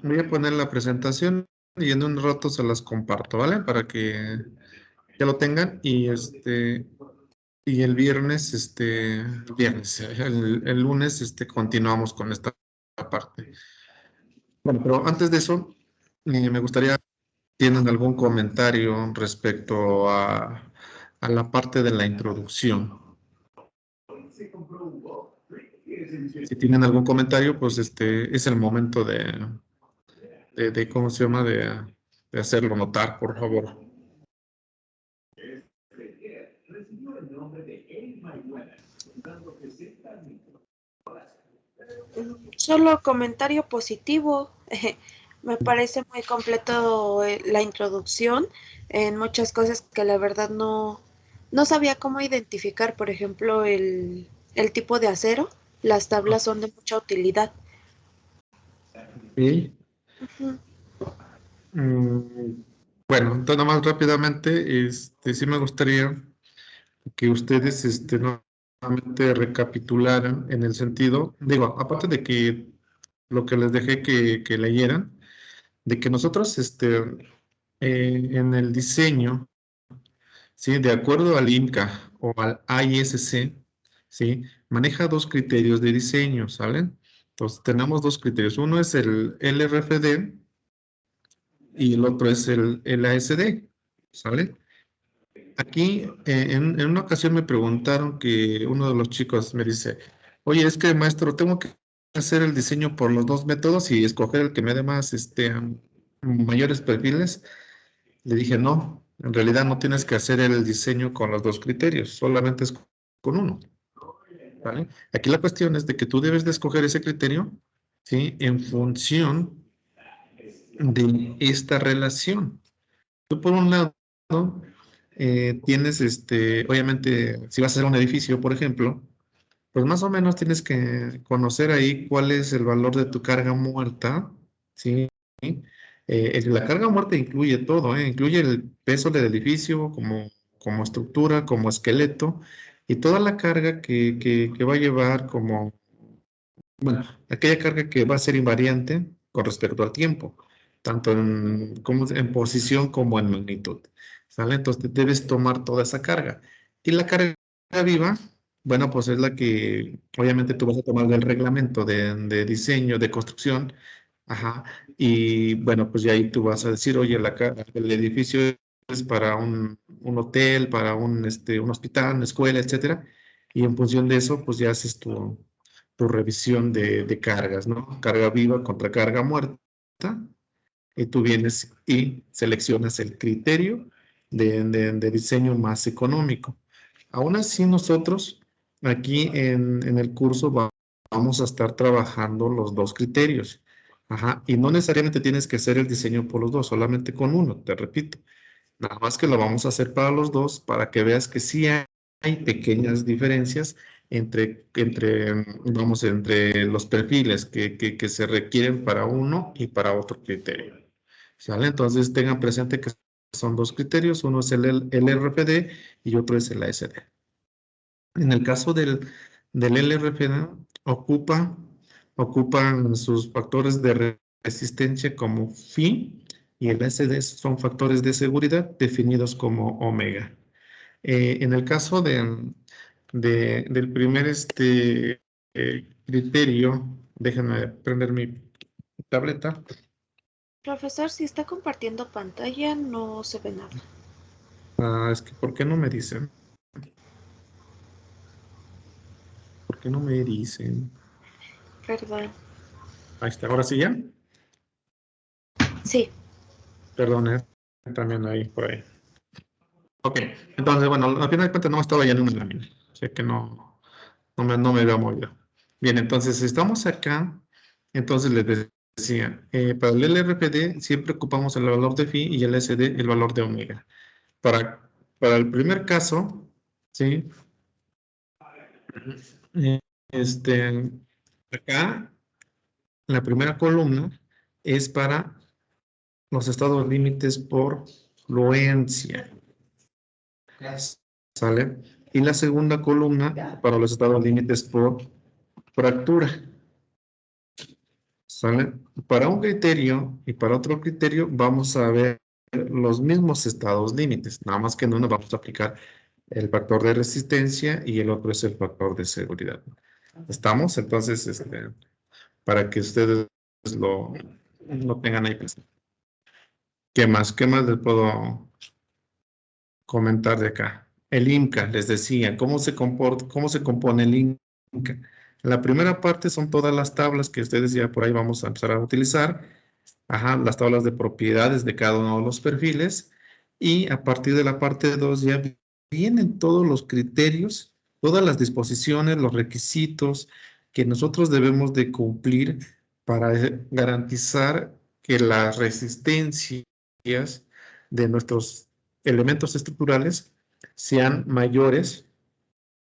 Voy a poner la presentación y en un rato se las comparto, ¿vale? Para que ya lo tengan y el viernes, el lunes, continuamos con esta parte. Bueno, pero antes de eso, me gustaría, ¿tienen algún comentario respecto a la parte de la introducción? Si tienen algún comentario, pues es el momento ¿cómo se llama? De hacerlo notar, por favor. Solo comentario positivo. Me parece muy completo la introducción en muchas cosas que la verdad no sabía cómo identificar. Por ejemplo, el tipo de acero. Las tablas son de mucha utilidad. Sí. Ujú. Bueno, entonces nada más rápidamente, sí me gustaría que ustedes, nuevamente recapitularan en el sentido, digo, aparte de que lo que les dejé que leyeran, de que nosotros, en el diseño, ¿sí? De acuerdo al INCA o al ISC, ¿sí? Maneja dos criterios de diseño, ¿sale? Entonces, tenemos dos criterios. Uno es el LRFD y el otro es el ASD, ¿sale? Aquí, en una ocasión me preguntaron que uno de los chicos me dice, oye, es que maestro, tengo que hacer el diseño por los dos métodos y escoger el que me dé más, mayores perfiles. Le dije, no, en realidad no tienes que hacer el diseño con los dos criterios, solamente es con uno, ¿vale? Aquí la cuestión es de que tú debes de escoger ese criterio, ¿sí? En función de esta relación. Tú por un lado tienes, obviamente, si vas a hacer un edificio, por ejemplo, pues más o menos tienes que conocer ahí cuál es el valor de tu carga muerta, ¿sí? La carga muerta incluye todo, ¿eh? Incluye el peso del edificio como estructura, como esqueleto, y toda la carga que va a llevar bueno, aquella carga que va a ser invariante con respecto al tiempo, tanto en posición como en magnitud, ¿sale? Entonces debes tomar toda esa carga. Y la carga viva, bueno, pues es la que obviamente tú vas a tomar del reglamento de diseño, de construcción, ajá, y bueno, pues ya ahí tú vas a decir, oye, el edificio es para un hotel, para un hospital, una escuela, etcétera, y en función de eso, pues ya haces tu revisión de cargas, ¿no? Carga viva contra carga muerta, y tú vienes y seleccionas el criterio de diseño más económico. Aún así, nosotros aquí en el curso vamos a estar trabajando los dos criterios. Ajá, y no necesariamente tienes que hacer el diseño por los dos, solamente con uno, te repito. Nada más que lo vamos a hacer para los dos, para que veas que sí hay pequeñas diferencias entre los perfiles que se requieren para uno y para otro criterio. ¿Sale? Entonces tengan presente que son dos criterios, uno es el RFD y otro es el ASD. En el caso del LRFD, ocupan sus factores de resistencia como phi y el SD son factores de seguridad definidos como omega. En el caso del primer criterio, déjenme prender mi tableta. Profesor, si está compartiendo pantalla, no se ve nada. Es que, ¿por qué no me dicen? ¿Por qué no me dicen? Perdón. Ahí está, ahora sí ya. Sí. Perdón, también ahí, por ahí. Ok, entonces, bueno, al final de cuentas no estaba ya en una lámina. O sea que no me había movido. Bien, entonces estamos acá. Entonces les decía, para el LRPD siempre ocupamos el valor de phi y el SD el valor de omega. Para el primer caso, ¿sí? Eh, Este, acá, la primera columna es para los estados límites por fluencia. ¿Sale? Y la segunda columna para los estados límites por fractura. ¿Sale? Para un criterio y para otro criterio vamos a ver los mismos estados límites, nada más que en uno vamos a aplicar el factor de resistencia y el otro es el factor de seguridad. ¿Estamos? Entonces, para que ustedes lo tengan ahí presente. ¿Qué más? ¿Qué más les puedo comentar de acá? El INCA, les decía, ¿cómo se comporta, cómo se compone el INCA? La primera parte son todas las tablas que ustedes ya por ahí vamos a empezar a utilizar. Ajá, las tablas de propiedades de cada uno de los perfiles. Y a partir de la parte 2 ya vienen todos los criterios, todas las disposiciones, los requisitos que nosotros debemos de cumplir para garantizar que las resistencias de nuestros elementos estructurales sean mayores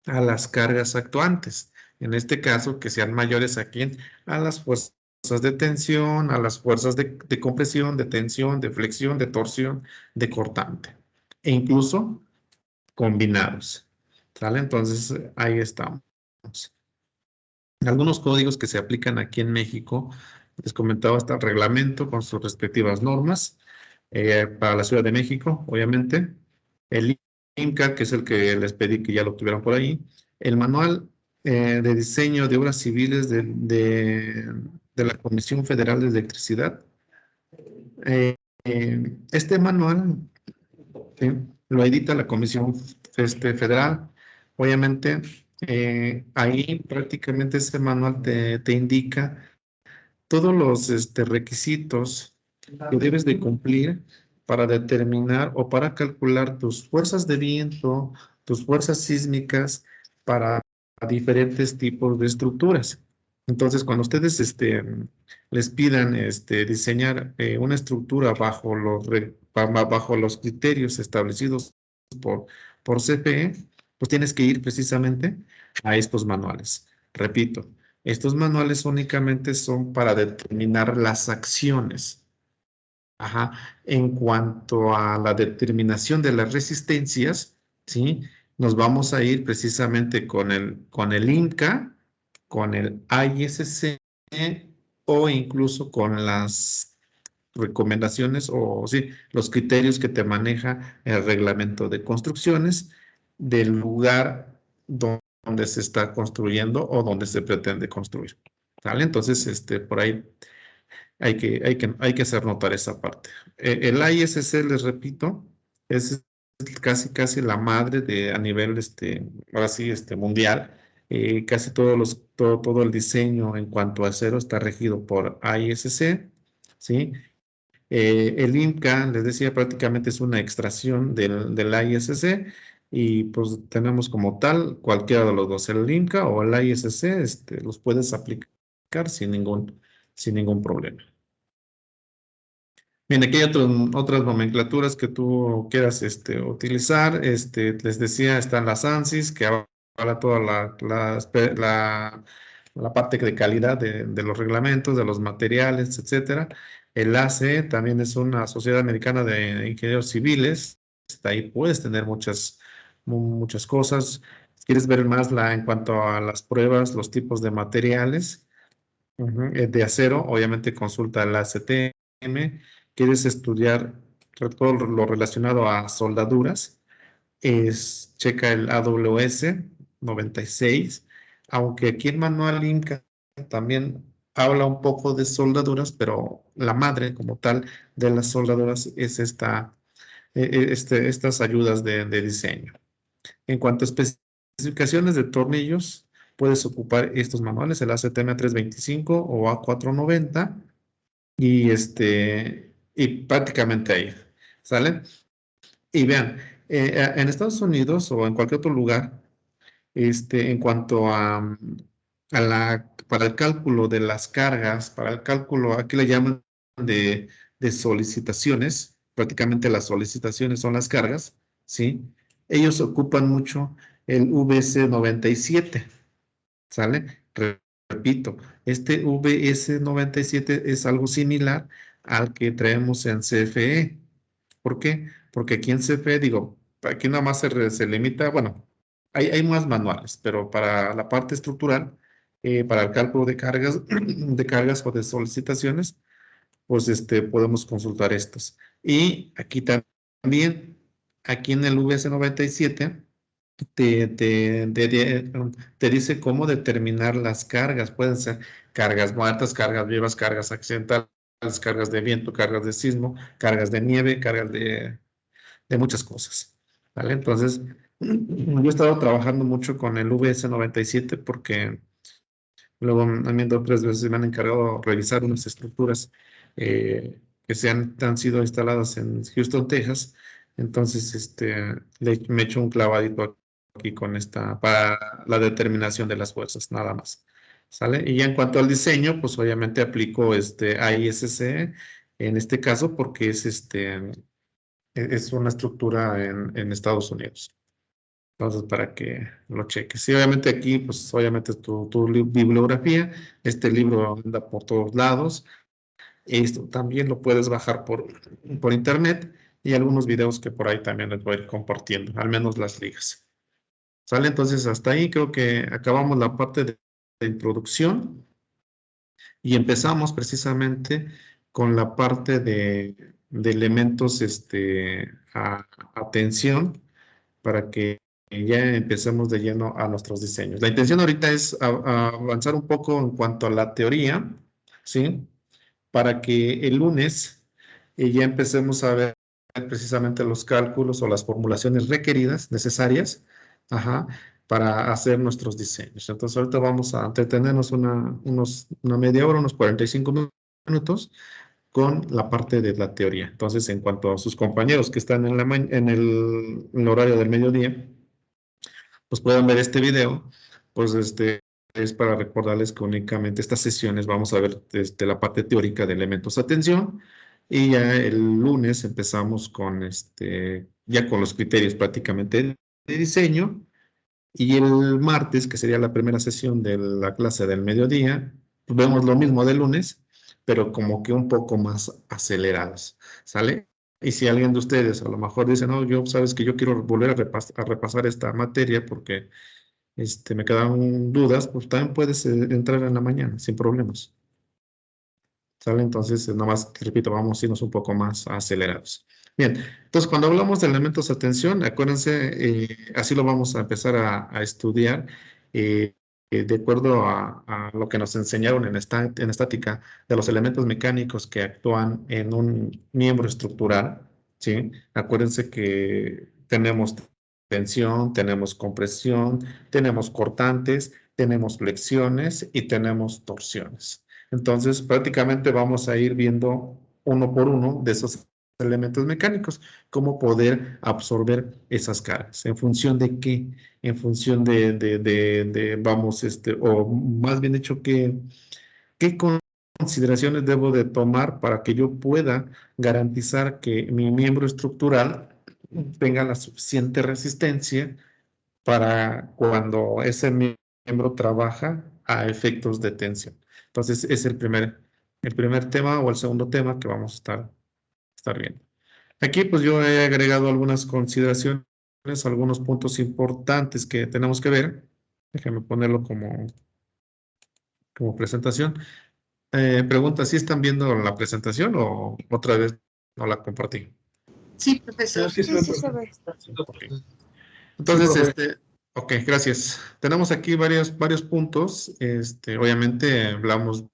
a las cargas actuantes. En este caso, que sean mayores aquí a las fuerzas de tensión, a las fuerzas de compresión, de tensión, de flexión, de torsión, de cortante. E incluso combinados. ¿Sale? Entonces, ahí estamos. Algunos códigos que se aplican aquí en México, les comentaba, está el reglamento con sus respectivas normas para la Ciudad de México, obviamente. El INCA, que es el que les pedí que ya lo tuvieran por ahí. El manual de diseño de obras civiles de la Comisión Federal de Electricidad. Este manual ¿sí? Lo edita la Comisión Federal. Obviamente, ahí prácticamente ese manual te indica todos los requisitos que debes de cumplir para determinar o para calcular tus fuerzas de viento, tus fuerzas sísmicas para diferentes tipos de estructuras. Entonces, cuando ustedes les pidan diseñar una estructura bajo los criterios establecidos por, por CFE, pues tienes que ir precisamente a estos manuales. Repito, estos manuales únicamente son para determinar las acciones. Ajá. En cuanto a la determinación de las resistencias, ¿sí? Nos vamos a ir precisamente con el INCA, con el ISC o incluso con las recomendaciones o sí, los criterios que te maneja el reglamento de construcciones del lugar donde se está construyendo o donde se pretende construir. ¿Vale? Entonces, por ahí hay que hacer notar esa parte. El ISC, les repito, es casi la madre a nivel, ahora sí, mundial. Casi todo el diseño en cuanto a acero está regido por ISC, ¿sí? El INCA, les decía, prácticamente es una extracción del ISC y pues tenemos como tal cualquiera de los dos, el INCA o el ISC, los puedes aplicar sin ningún problema. Bien, aquí hay otras nomenclaturas que tú quieras utilizar. Les decía, están las ANSIS, que habla toda la parte de calidad de los reglamentos, de los materiales, etcétera. El ACE también es una Sociedad Americana de Ingenieros Civiles. Ahí puedes tener muchas cosas. Si quieres ver más en cuanto a las pruebas, los tipos de materiales de acero, obviamente consulta el ACTM. Quieres estudiar todo lo relacionado a soldaduras, checa el AWS 96, aunque aquí en Manual Inca también habla un poco de soldaduras, pero la madre como tal de las soldaduras es estas ayudas de diseño. En cuanto a especificaciones de tornillos, puedes ocupar estos manuales, el ACTM 325 o A490 y prácticamente ahí, ¿sale? Y vean, en Estados Unidos o en cualquier otro lugar, en cuanto para el cálculo de las cargas, para el cálculo, aquí le llaman de solicitaciones, prácticamente las solicitaciones son las cargas, ¿sí? Ellos ocupan mucho el VS 97, ¿sale? Repito, este VS 97 es algo similar al que traemos en CFE. ¿Por qué? Porque aquí en CFE, digo, aquí nada más se limita, bueno, hay más manuales, pero para la parte estructural, para el cálculo de cargas, de cargas o de solicitaciones, pues podemos consultar estos. Y aquí también, aquí en el VS97, te dice cómo determinar las cargas. Pueden ser cargas muertas, cargas vivas, cargas accidentales, cargas de viento, cargas de sismo, cargas de nieve, cargas de muchas cosas. ¿Vale? Entonces, yo he estado trabajando mucho con el VS97 porque luego a mí 2 o 3 veces me han encargado de revisar unas estructuras que han sido instaladas en Houston, Texas. Entonces, me echo un clavadito aquí con esta para la determinación de las fuerzas, nada más. ¿Sale? Y ya en cuanto al diseño, pues obviamente aplico AISC en este caso porque es una estructura en Estados Unidos. Entonces, para que lo cheques. Sí, obviamente aquí, pues obviamente tu bibliografía, este libro anda por todos lados. Esto también lo puedes bajar por internet y algunos videos que por ahí también les voy a ir compartiendo, al menos las ligas. ¿Sale? Entonces, hasta ahí creo que acabamos la parte de introducción y empezamos precisamente con la parte de elementos atención para que ya empecemos de lleno a nuestros diseños. La intención ahorita es a avanzar un poco en cuanto a la teoría, ¿sí? Para que el lunes ya empecemos a ver precisamente los cálculos o las formulaciones requeridas, necesarias, ajá, para hacer nuestros diseños. Entonces ahorita vamos a entretenernos una media hora, unos 45 minutos con la parte de la teoría. Entonces, en cuanto a sus compañeros que están en el horario del mediodía, pues puedan ver este video, pues es para recordarles que únicamente estas sesiones vamos a ver la parte teórica de elementos de atención y ya el lunes empezamos con ya con los criterios prácticamente de diseño y el martes, que sería la primera sesión de la clase del mediodía, pues vemos lo mismo del lunes, pero como que un poco más acelerados, ¿sale? Y si alguien de ustedes a lo mejor dice, no, yo sabes que yo quiero volver a repasar esta materia porque me quedaron dudas, pues también puedes entrar en la mañana sin problemas. ¿Sale? Entonces, nada más, repito, vamos a irnos un poco más acelerados. Bien, entonces cuando hablamos de elementos de atención, acuérdense, así lo vamos a empezar a estudiar de acuerdo a lo que nos enseñaron en estática de los elementos mecánicos que actúan en un miembro estructural, ¿sí? Acuérdense que tenemos tensión, tenemos compresión, tenemos cortantes, tenemos flexiones y tenemos torsiones. Entonces, prácticamente vamos a ir viendo uno por uno de esos elementos mecánicos, cómo poder absorber esas cargas. ¿En función de qué? En función vamos, o más bien dicho, ¿qué consideraciones debo de tomar para que yo pueda garantizar que mi miembro estructural tenga la suficiente resistencia para cuando ese miembro trabaja a efectos de tensión? Entonces, es el primer tema o el segundo tema que vamos a estar viendo. Aquí, pues yo he agregado algunas consideraciones, algunos puntos importantes que tenemos que ver. Déjame ponerlo como presentación. Pregunta, ¿si están viendo la presentación o otra vez no la compartí? Sí, profesor. Sí, sí se ve. Ok. Entonces, Sí, profe. ok, gracias. Tenemos aquí varios puntos. Obviamente hablamos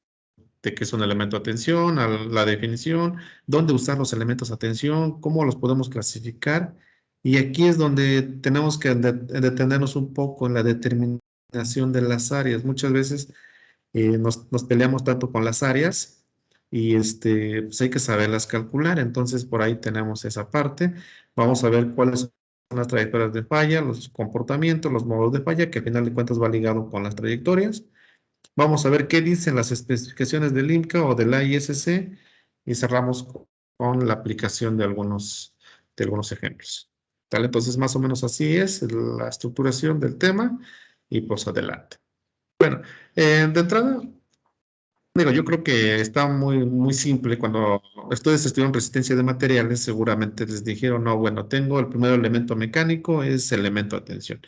de qué es un elemento de atención, la definición, dónde usar los elementos de atención, cómo los podemos clasificar. Y aquí es donde tenemos que detenernos un poco en la determinación de las áreas. Muchas veces nos peleamos tanto con las áreas y pues hay que saberlas calcular. Entonces, por ahí tenemos esa parte. Vamos a ver cuáles son las trayectorias de falla, los comportamientos, los modos de falla, que al final de cuentas va ligado con las trayectorias. Vamos a ver qué dicen las especificaciones del IMCA o del ISC y cerramos con la aplicación de algunos ejemplos. ¿Tal? Entonces, más o menos así es la estructuración del tema y pues adelante. Bueno, de entrada, digo, yo creo que está muy, muy simple. Cuando ustedes estudiaron resistencia de materiales, seguramente les dijeron, no, bueno, tengo el primer elemento mecánico, es elemento de tensión.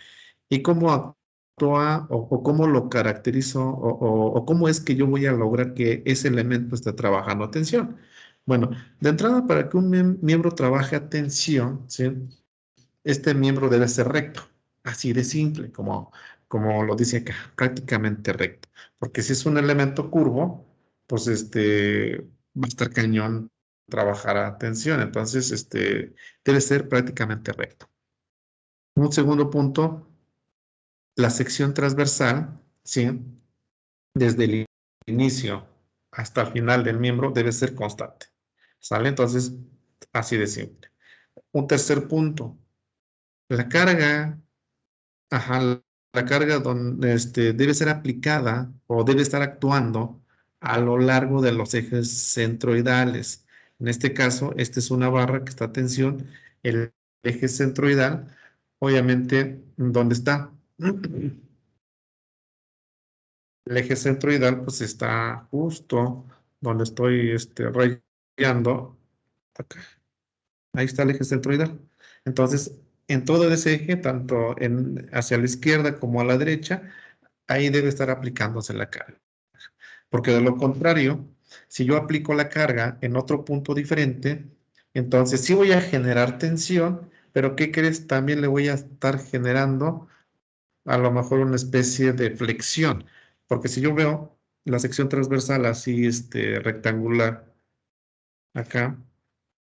¿Y cómo actúa o cómo lo caracterizo o cómo es que yo voy a lograr que ese elemento esté trabajando atención? Bueno, de entrada, para que un miembro trabaje atención, ¿sí? Este miembro debe ser recto, así de simple, como lo dice acá, prácticamente recto. Porque si es un elemento curvo, pues va a estar cañón trabajar atención. Entonces, debe ser prácticamente recto. Un segundo punto, la sección transversal, ¿sí? Desde el inicio hasta el final del miembro debe ser constante. ¿Sale? Entonces, así de simple. Un tercer punto, la carga, ajá, la carga donde, debe ser aplicada o debe estar actuando a lo largo de los ejes centroidales. En este caso, esta es una barra que está a tensión, el eje centroidal, obviamente, ¿dónde está? El eje centroidal pues está justo donde estoy rayando. Acá. Ahí está el eje centroidal. Entonces, en todo ese eje, tanto hacia la izquierda como a la derecha, ahí debe estar aplicándose la carga. Porque de lo contrario, si yo aplico la carga en otro punto diferente, entonces sí voy a generar tensión, pero ¿qué crees? También le voy a estar generando a lo mejor una especie de flexión, porque si yo veo la sección transversal así, rectangular, acá,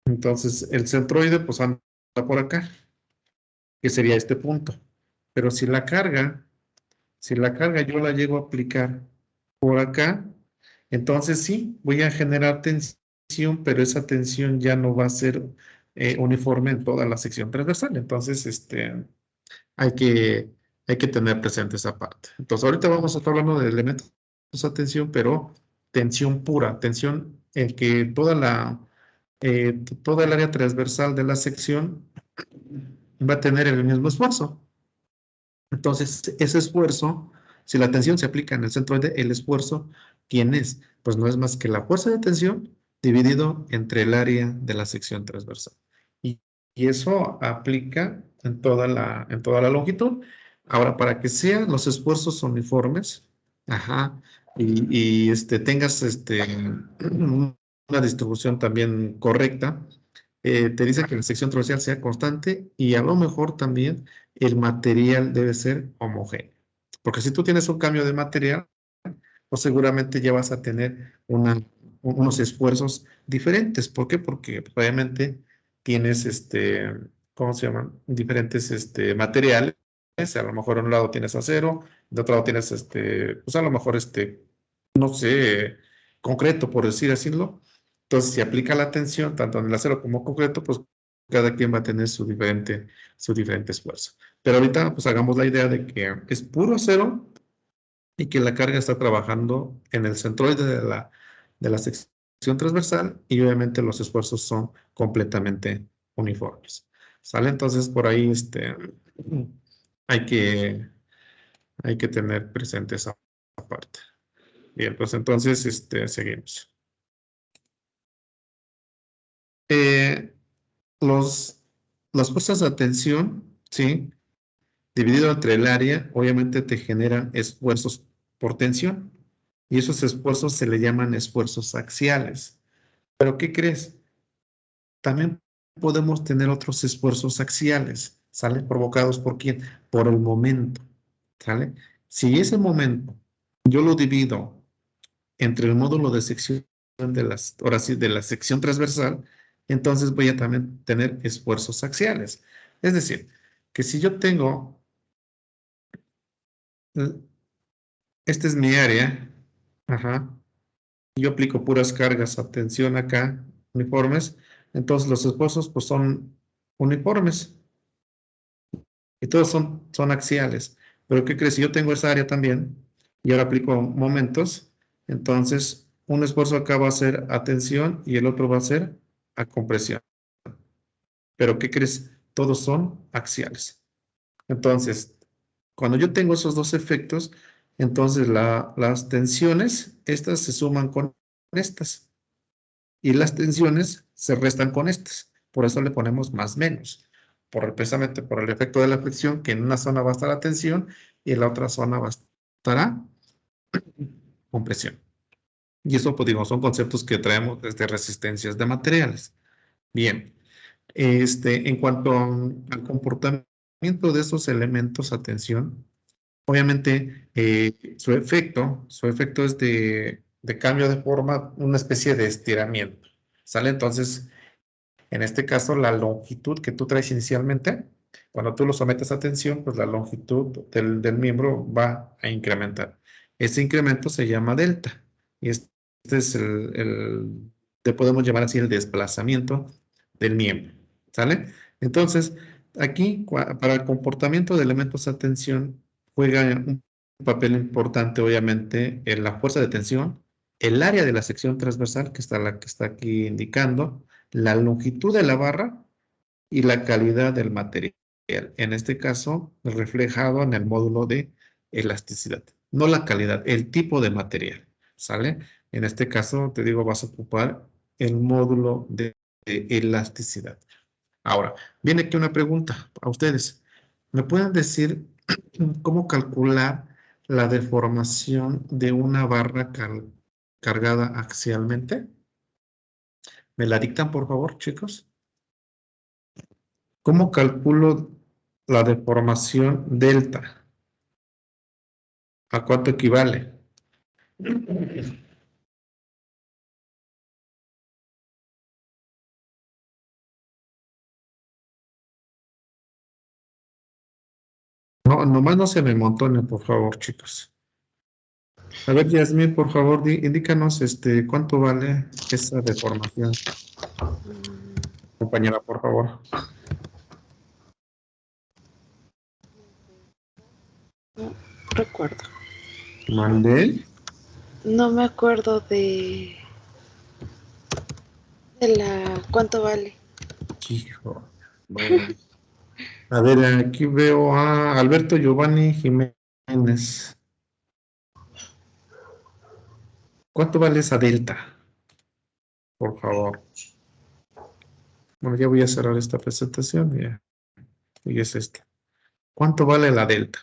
entonces el centroide pues anda por acá, que sería este punto. Pero si la carga yo la llego a aplicar por acá, entonces sí, voy a generar tensión, pero esa tensión ya no va a ser uniforme en toda la sección transversal. Entonces, hay que, hay que tener presente esa parte. Entonces, ahorita vamos a estar hablando de elementos de tensión, pero tensión pura, tensión en que toda el área transversal de la sección va a tener el mismo esfuerzo. Entonces, ese esfuerzo, si la tensión se aplica en el centroide, el esfuerzo, ¿quién es? Pues no es más que la fuerza de tensión dividido entre el área de la sección transversal. Y, y eso aplica en toda la longitud. Ahora, para que sean los esfuerzos uniformes, ajá, y tengas una distribución también correcta, te dice que la sección transversal sea constante y a lo mejor también el material debe ser homogéneo. Porque si tú tienes un cambio de material, pues seguramente ya vas a tener unos esfuerzos diferentes. ¿Por qué? Porque obviamente tienes, ¿cómo se llaman? Diferentes materiales. A lo mejor en un lado tienes acero, de otro lado tienes, pues a lo mejor, no sé, concreto, por decirlo. Entonces, si aplica la tensión tanto en el acero como concreto, pues cada quien va a tener su diferente esfuerzo. Pero ahorita, pues hagamos la idea de que es puro acero y que la carga está trabajando en el centroide de la sección transversal y obviamente los esfuerzos son completamente uniformes. ¿Sale? Entonces, por ahí hay que, hay que tener presente esa parte. Bien, pues entonces seguimos. Eh, las fuerzas de tensión, ¿sí? Dividido entre el área, obviamente te generan esfuerzos por tensión. Y esos esfuerzos se le llaman esfuerzos axiales. Pero ¿qué crees? También podemos tener otros esfuerzos axiales, ¿sale? ¿Provocados por quién? Por el momento, ¿sale? Si ese momento yo lo divido entre el módulo de sección ahora sí, de la sección transversal, entonces voy a también tener esfuerzos axiales. Es decir, que si yo tengo, eh, esta es mi área, ajá, yo aplico puras cargas a tensión acá, uniformes, entonces los esfuerzos pues son uniformes y todos son axiales. Pero ¿qué crees? Si yo tengo esa área también y ahora aplico momentos, entonces un esfuerzo acá va a ser a tensión y el otro va a ser a compresión. Pero ¿qué crees? Todos son axiales. Entonces, cuando yo tengo esos dos efectos, entonces las tensiones, estas se suman con estas. Y las tensiones se restan con estas. Por eso le ponemos más menos. Precisamente por el efecto de la fricción, que en una zona va a estar la tensión y la otra zona estará con presión. Y eso, pues digo, son conceptos que traemos desde resistencias de materiales. Bien, en cuanto al comportamiento de esos elementos, atención, obviamente su efecto es de cambio de forma, una especie de estiramiento, ¿sale? Entonces, en este caso, la longitud que tú traes inicialmente, cuando tú lo sometes a tensión, pues la longitud del miembro va a incrementar. Ese incremento se llama delta. Y este es te podemos llamar así el desplazamiento del miembro. ¿Sale? Entonces, aquí, para el comportamiento de elementos a tensión, juega un papel importante, obviamente, en la fuerza de tensión, el área de la sección transversal, que está la que está aquí indicando, la longitud de la barra y la calidad del material. En este caso, reflejado en el módulo de elasticidad. No la calidad, el tipo de material. ¿Sale? En este caso, te digo, vas a ocupar el módulo de elasticidad. Ahora, viene aquí una pregunta a ustedes. ¿Me pueden decir cómo calcular la deformación de una barra cargada axialmente? ¿Me la dictan, por favor, chicos? ¿Cómo calculo la deformación delta? ¿A cuánto equivale? No, nomás no se me montonen, por favor, chicos. A ver, Yasmín, por favor, indícanos cuánto vale esa deformación. Compañera, por favor. No recuerdo. Mandé. No me acuerdo de la cuánto vale. Hijo. Bueno. A ver, aquí veo a Alberto Giovanni Jiménez. ¿Cuánto vale esa delta? Por favor. Bueno, ya voy a cerrar esta presentación. Ya. Y es esta. ¿Cuánto vale la delta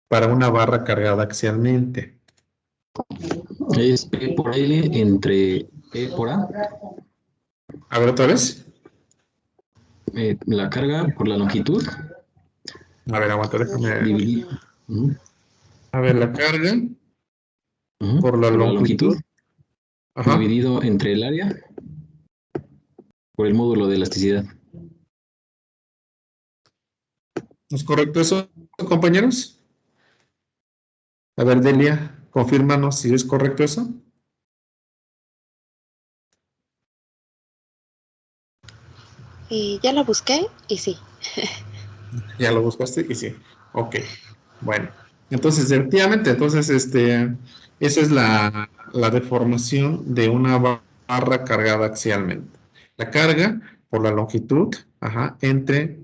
para una barra cargada axialmente? Es P por L entre E por A, A ver, otra vez. la carga por la longitud A ver, aguanta, déjame. dividido, A ver, la carga por la por la longitud longitud. Ajá. dividido entre el área por el módulo de elasticidad. ¿Es correcto eso, compañeros? A ver, Delia, confírmanos si es correcto eso. Y ya la busqué y sí. Ya lo buscaste y sí. Ok. Bueno. Entonces, efectivamente, entonces, esa es la deformación de una barra cargada axialmente. La carga por la longitud, ajá, entre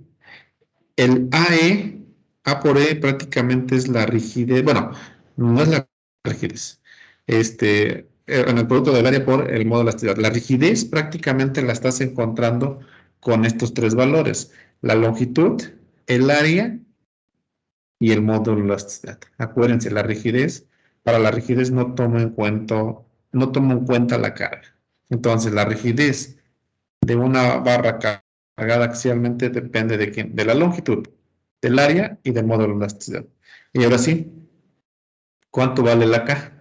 el AE, A por E prácticamente es la rigidez, bueno, no es la rigidez, en el producto del área por el modo de elasticidad. La rigidez prácticamente la estás encontrando con estos tres valores, la longitud, el área y el módulo de elasticidad. Acuérdense, para la rigidez no tomo en cuenta la carga. Entonces, la rigidez de una barra cargada axialmente depende de quién, de la longitud, del área y del módulo de elasticidad. Y ahora sí, ¿cuánto vale la K?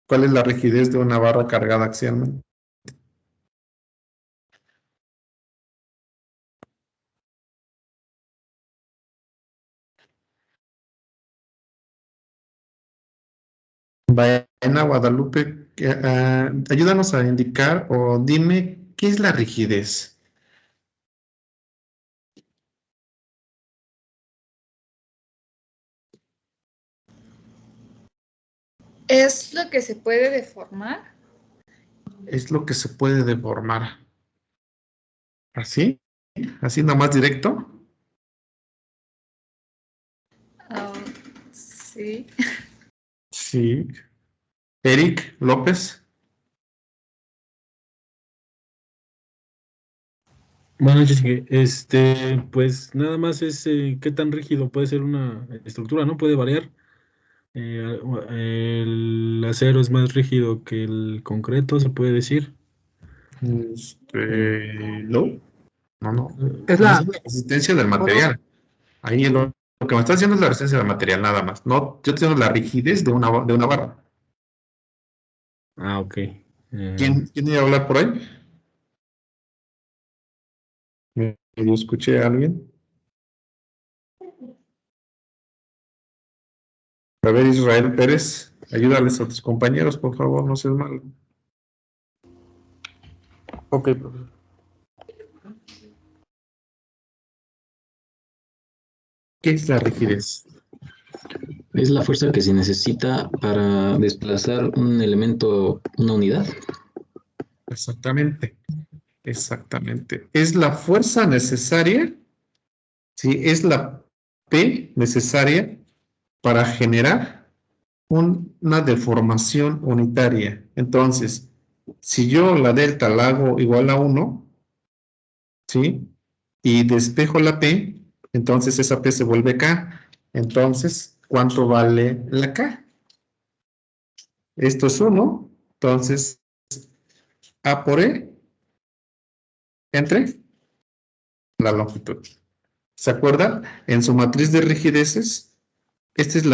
¿Cuál es la rigidez de una barra cargada axialmente? Baena Guadalupe, ayúdanos a indicar o dime qué es la rigidez. Es lo que se puede deformar. Es lo que se puede deformar. ¿Así? ¿Así nomás directo? Sí. Sí. Eric López. Buenas noches, pues nada más es qué tan rígido puede ser una estructura, ¿no? Puede variar. El acero es más rígido que el concreto, se puede decir. No, no. Es No, esa la, es la resistencia del material. Ahí lo que me está diciendo es la resistencia del material, nada más. No, yo tengo la rigidez de una barra. ok. ¿Quién iba a hablar por ahí? Yo escuché a alguien. A ver, Israel Pérez, ayúdales a tus compañeros, por favor, no seas malo. Ok, profesor. ¿Qué es la rigidez? Es la fuerza que se necesita para desplazar un elemento, una unidad. Exactamente, exactamente. Es la fuerza necesaria, sí, es la P necesaria para generar una deformación unitaria. Entonces, si yo la delta la hago igual a 1, ¿sí? Y despejo la P, entonces esa P se vuelve K. Entonces, ¿cuánto vale la K? Esto es 1, entonces A por E entre la longitud. ¿Se acuerdan? En su matriz de rigideces, esta es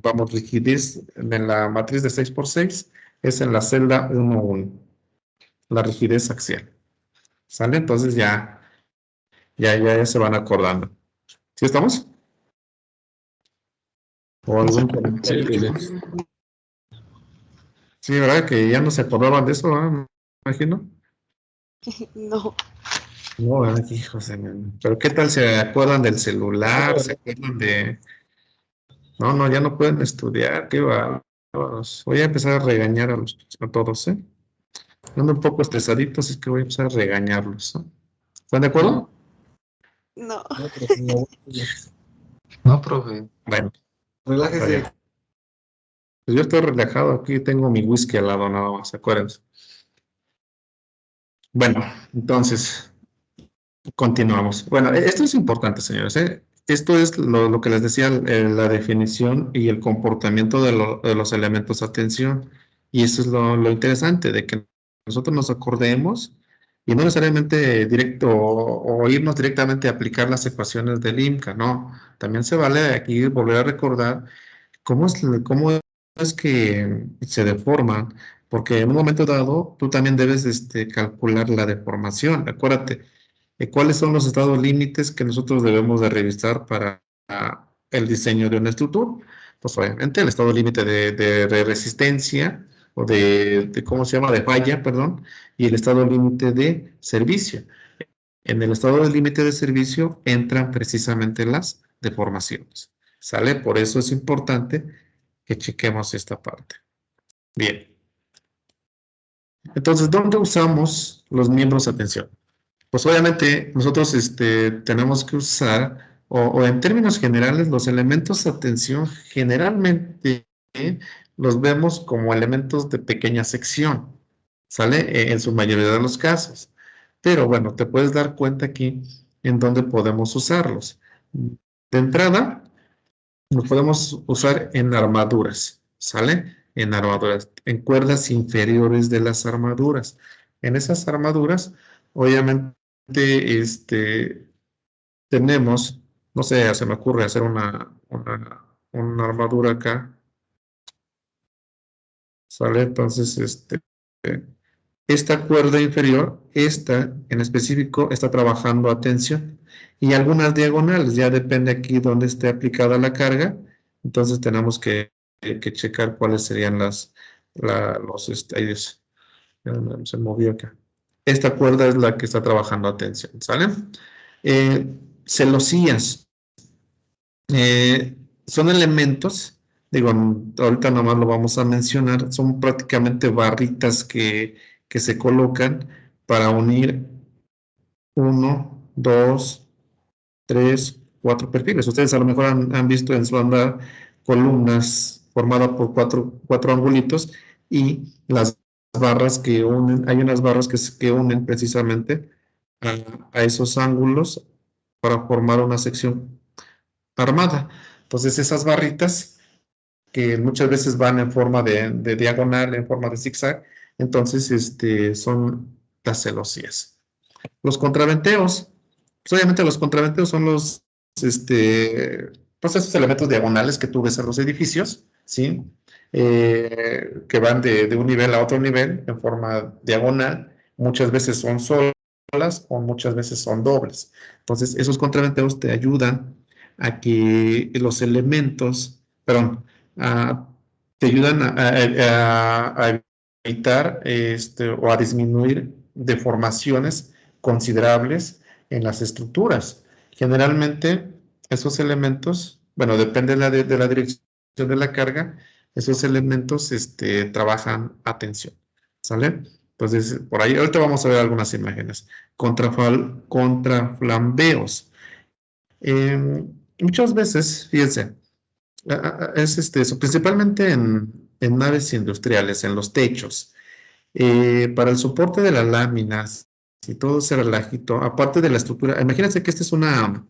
vamos, rigidez de la matriz de 6 por 6 es en la celda 1, 1, la rigidez axial. ¿Sale? Entonces ya se van acordando. ¿Sí estamos? ¿O algún Sí, comentario, profe. chicos? Sí, ¿verdad? Que ya no se acordaban de eso, ¿verdad? Me imagino. No, No, ¿verdad? Hijos de pero ¿qué tal se acuerdan del celular? ¿Se acuerdan de...? No, no, ya no pueden estudiar, qué bárbaros. Voy a empezar a regañar a todos, ¿eh? Ando un poco estresaditos, es que voy a empezar a regañarlos, ¿no? ¿Están de acuerdo? no. No, profe, no, profe. Bueno, está Relájese. bien. Pues yo estoy relajado, aquí tengo mi whisky al lado nada más, acuérdense. Bueno, entonces, continuamos. Bueno, esto es importante, señores, ¿eh? Esto es lo que les decía, la definición y el comportamiento de los elementos de atención. Y eso es lo interesante, de que nosotros nos acordemos y no necesariamente directo o irnos directamente a aplicar las ecuaciones del IMCA, no. También se vale aquí volver a recordar cómo es que se deforman, porque en un momento dado tú también debes calcular la deformación. Acuérdate, ¿cuáles son los estados límites que nosotros debemos de revisar para el diseño de una estructura? Pues obviamente el estado límite de resistencia o ¿cómo se llama? De falla, perdón, y el estado límite de servicio. En el estado límite de servicio entran precisamente las deformaciones. ¿Sale? Por eso es importante que chequemos esta parte. Bien. Entonces, ¿dónde usamos los miembros de atención? Pues obviamente nosotros tenemos que usar, o en términos generales, los elementos de atención generalmente los vemos como elementos de pequeña sección, ¿sale? En su mayoría de los casos. Pero bueno, te puedes dar cuenta aquí en dónde podemos usarlos. De entrada, los podemos usar en armaduras, ¿sale? En armaduras, en cuerdas inferiores de las armaduras. En esas armaduras, obviamente, tenemos, no sé, se me ocurre hacer una armadura acá, ¿sale? Entonces, esta cuerda inferior, esta en específico, está trabajando a tensión. Y algunas diagonales, ya depende aquí dónde esté aplicada la carga. Entonces tenemos que checar cuáles serían ahí se movió acá. Esta cuerda es la que está trabajando a tensión, ¿sale? Celosías. Son elementos, digo, ahorita nomás lo vamos a mencionar, son prácticamente barritas que se colocan para unir 1, 2, 3, 4 perfiles. Ustedes a lo mejor han visto en su andar columnas formadas por cuatro angulitos y las barras que unen, hay unas barras que unen precisamente a esos ángulos para formar una sección armada. Entonces esas barritas que muchas veces van en forma de diagonal, en forma de zigzag, entonces son las celosías. Los contraventeos, pues obviamente los contraventeos son pues esos elementos diagonales que tú ves en los edificios, ¿sí? Que van de un nivel a otro nivel en forma diagonal, muchas veces son solas o muchas veces son dobles. Entonces, esos contraventeos te ayudan a que los elementos, perdón, te ayudan a evitar o a disminuir deformaciones considerables en las estructuras. Generalmente, esos elementos, bueno, depende de la dirección de la carga, esos elementos trabajan a tensión, ¿sale? Entonces, por ahí, ahorita vamos a ver algunas imágenes. Contraflambeos. Muchas veces, fíjense, es principalmente en naves industriales, en los techos. Para el soporte de las láminas y todo ese relajito, aparte de la estructura, imagínense que esta es una,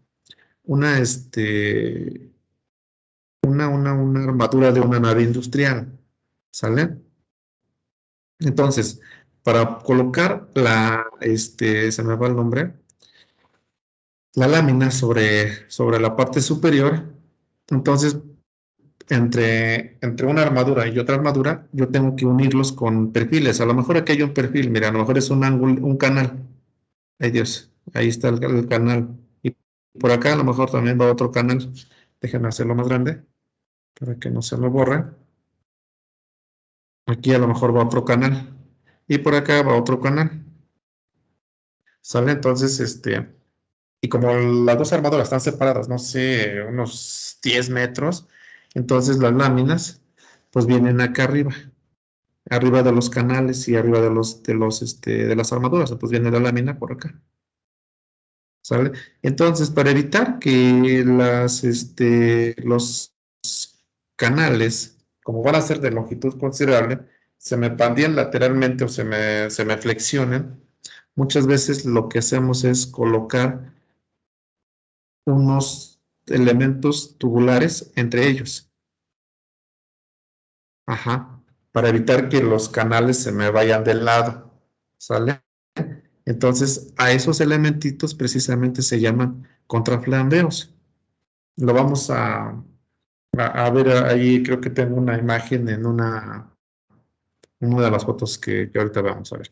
una armadura de una nave industrial, ¿sale? Entonces, para colocar se me va el nombre, la lámina sobre la parte superior, entonces, entre una armadura y otra armadura, yo tengo que unirlos con perfiles. A lo mejor aquí hay un perfil, mira, a lo mejor es un ángulo, un canal. Ay Dios, ahí está el canal. Y por acá a lo mejor también va otro canal. Déjenme hacerlo más grande para que no se me borre. Aquí a lo mejor va otro canal. Y por acá va otro canal. ¿Sale? Entonces, y como las dos armaduras están separadas, no sé, unos 10 metros, entonces las láminas, pues vienen acá arriba de los canales y arriba de las armaduras, pues viene la lámina por acá. ¿Sale? Entonces, para evitar que los canales, como van a ser de longitud considerable, se me pandeen lateralmente o se me flexionen, muchas veces lo que hacemos es colocar unos elementos tubulares entre ellos. Ajá. Para evitar que los canales se me vayan del lado. ¿Sale? Entonces, a esos elementitos precisamente se llaman contraflambeos. Lo vamos a ver ahí, creo que tengo una imagen en una de las fotos que ahorita vamos a ver.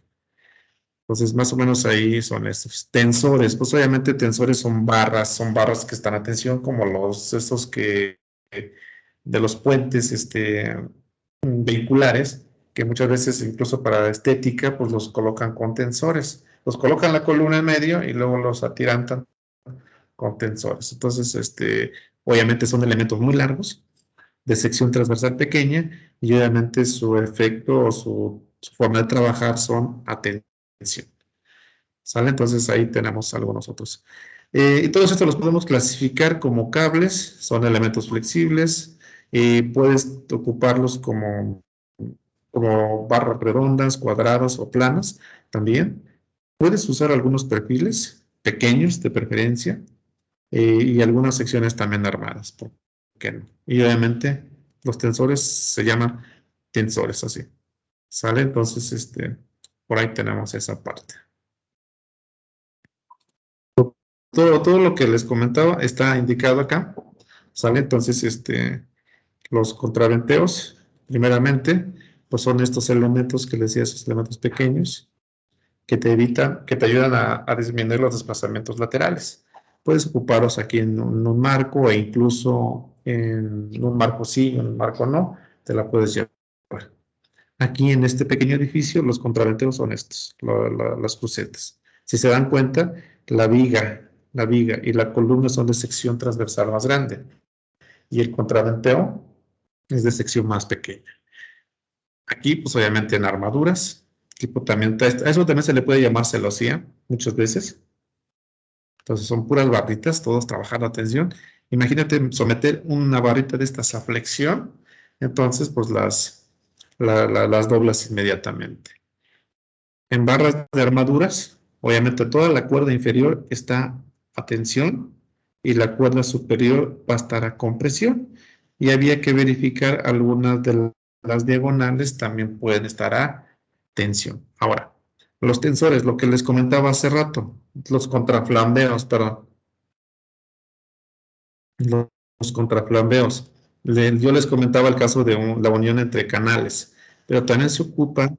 Entonces, más o menos ahí son estos. Tensores, pues obviamente tensores son barras que están a tensión, como estos de los puentes vehiculares, que muchas veces incluso para estética, pues los colocan con tensores. Los colocan la columna en medio y luego los atirantan con tensores. Entonces, obviamente son elementos muy largos, de sección transversal pequeña, y obviamente su efecto o su forma de trabajar son a tensión. ¿Sale? Entonces ahí tenemos algo nosotros. Y todos estos los podemos clasificar como cables, son elementos flexibles, puedes ocuparlos como barras redondas, cuadradas o planas también. Puedes usar algunos perfiles pequeños de preferencia y algunas secciones también armadas, ¿por qué no? Y obviamente los tensores se llaman tensores así. ¿Sale? Entonces, por ahí tenemos esa parte. Todo lo que les comentaba está indicado acá, ¿sale? Entonces, los contraventeos, primeramente, pues son estos elementos que les decía, esos elementos pequeños, que te ayudan a disminuir los desplazamientos laterales. Puedes ocuparlos aquí en un marco e incluso en un marco sí, en un marco no, te la puedes llevar. Aquí en este pequeño edificio, los contraventeos son estos, las crucetas. Si se dan cuenta, la viga y la columna son de sección transversal más grande y el contraventeo es de sección más pequeña. Aquí, pues obviamente en armaduras, tipo también, a eso también se le puede llamar celosía muchas veces. Entonces son puras barritas, todos trabajando a tensión. Imagínate someter una barrita de estas a flexión, entonces pues las doblas inmediatamente. En barras de armaduras, obviamente toda la cuerda inferior está a tensión y la cuerda superior va a estar a compresión. Y había que verificar algunas de las diagonales también pueden estar a tensión. Ahora, los tensores, lo que les comentaba hace rato, los contraflambeos, perdón. Los contraflambeos. Yo les comentaba el caso de la unión entre canales, pero también se ocupa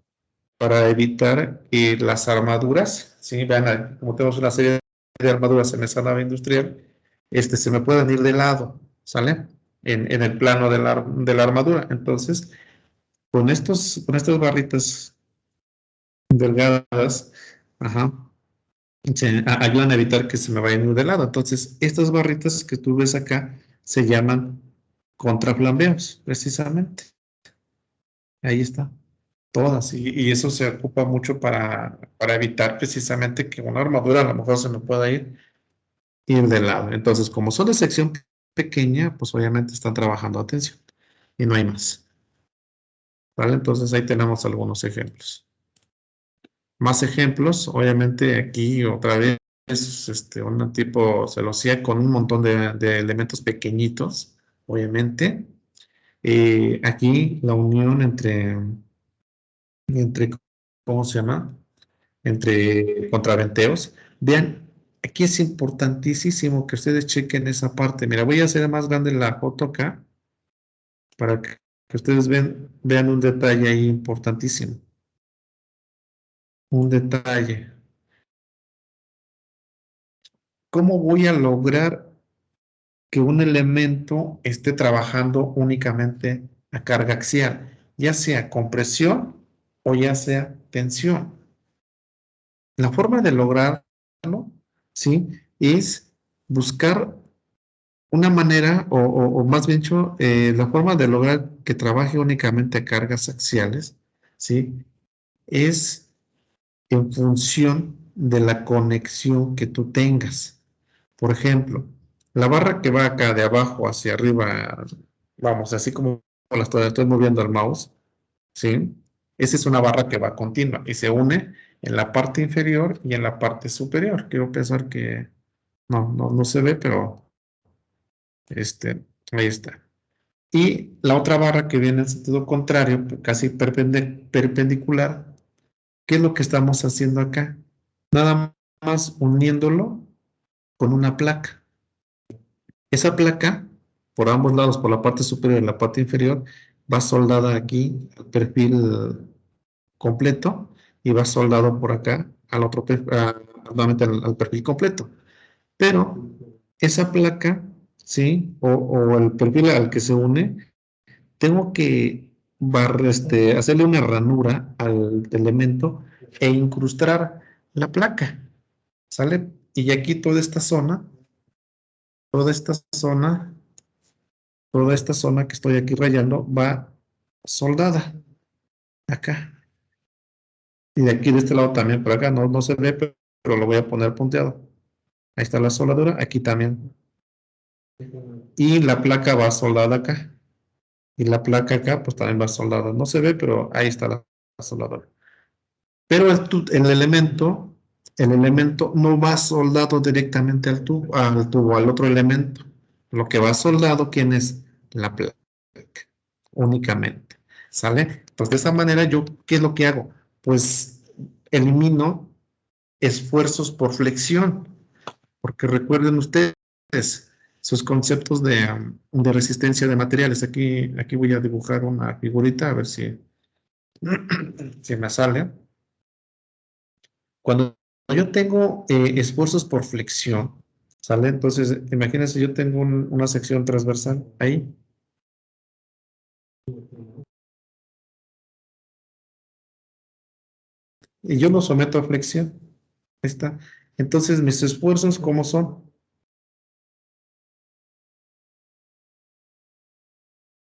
para evitar que las armaduras, ¿sí? Vean, como tenemos una serie de armaduras en esa nave industrial, se me puedan ir de lado, ¿sale? En el plano de la armadura. Entonces, con estas barritas delgadas, ajá, ayudan a evitar que se me vayan de lado. Entonces, estas barritas que tú ves acá se llaman contraflambeos, precisamente. Ahí está, todas. Y eso se ocupa mucho para evitar precisamente que una armadura a lo mejor se me pueda ir de lado. Entonces, como son de sección pequeña, pues obviamente están trabajando a tensión y no hay más. ¿Vale? Entonces ahí tenemos algunos ejemplos. Más ejemplos, obviamente aquí otra vez un tipo celosía con un montón de elementos pequeñitos, obviamente. Aquí la unión entre, ¿cómo se llama? Entre contraventeos. Vean, aquí es importantísimo que ustedes chequen esa parte. Mira, voy a hacer más grande la foto acá para que ustedes vean un detalle ahí importantísimo. Un detalle. ¿Cómo voy a lograr que un elemento esté trabajando únicamente a carga axial, ya sea compresión o ya sea tensión? La forma de lograrlo, ¿sí? Es buscar una manera, o más bien dicho, la forma de lograr que trabaje únicamente a cargas axiales, ¿sí? Es en función de la conexión que tú tengas. Por ejemplo, la barra que va acá de abajo hacia arriba, vamos, así como la estoy moviendo al mouse, ¿sí? Esa es una barra que va continua y se une en la parte inferior y en la parte superior. Quiero pensar que no se ve, pero ahí está. Y la otra barra que viene en sentido contrario, casi perpendicular, ¿qué es lo que estamos haciendo acá? Nada más uniéndolo con una placa. Esa placa, por ambos lados, por la parte superior y la parte inferior, va soldada aquí al perfil completo y va soldado por acá al otro nuevamente al perfil completo. Pero esa placa, ¿sí? O el perfil al que se une, tengo que hacerle una ranura al elemento e incrustar la placa, ¿sale? Y aquí toda esta zona, toda esta zona que estoy aquí rayando va soldada acá. Y de aquí de este lado también, por acá no se ve, pero lo voy a poner punteado. Ahí está la soldadura, aquí también. Y la placa va soldada acá. Y la placa acá, pues también va soldada. No se ve, pero ahí está la soldadura. Pero el elemento no va soldado directamente al otro elemento. Lo que va soldado, ¿quién es? La placa, únicamente. ¿Sale? Pues de esa manera yo, ¿qué es lo que hago? Pues elimino esfuerzos por flexión, porque recuerden ustedes sus conceptos de resistencia de materiales. Aquí voy a dibujar una figurita, a ver si me sale. Cuando yo tengo esfuerzos por flexión, ¿sale? Entonces, imagínense, yo tengo una sección transversal ahí. Y yo lo someto a flexión. Ahí está. Entonces, mis esfuerzos, ¿cómo son?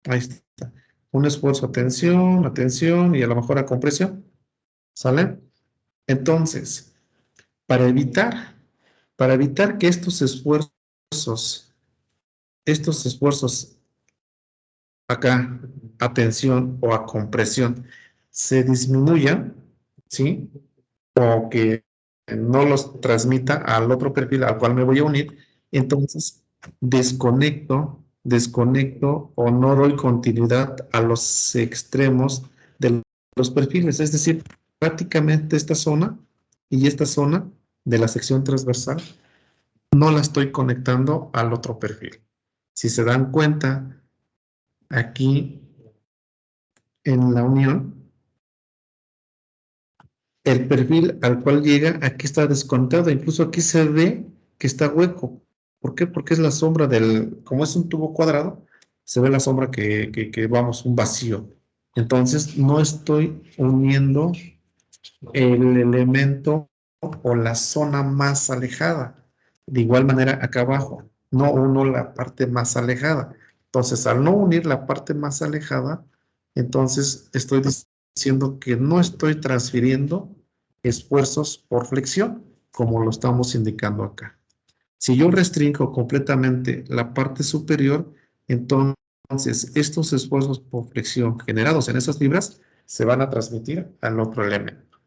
Ahí está. Un esfuerzo a tensión y a lo mejor a compresión. ¿Sale? Entonces, para evitar que estos esfuerzos estos esfuerzos acá, a tensión o a compresión, se disminuyan, ¿sí? O que no los transmita al otro perfil al cual me voy a unir, entonces desconecto o no doy continuidad a los extremos de los perfiles. Es decir, prácticamente esta zona y esta zona de la sección transversal no la estoy conectando al otro perfil. Si se dan cuenta, aquí en la unión, el perfil al cual llega, aquí está desconectado, incluso aquí se ve que está hueco. ¿Por qué? Porque es la sombra como es un tubo cuadrado, se ve la sombra vamos, un vacío. Entonces, no estoy uniendo el elemento o la zona más alejada. De igual manera, acá abajo, no uno la parte más alejada. Entonces, al no unir la parte más alejada, entonces estoy diciendo que no estoy transfiriendo esfuerzos por flexión, como lo estamos indicando acá. Si yo restringo completamente la parte superior, entonces estos esfuerzos por flexión generados en esas fibras se van a transmitir al otro elemento.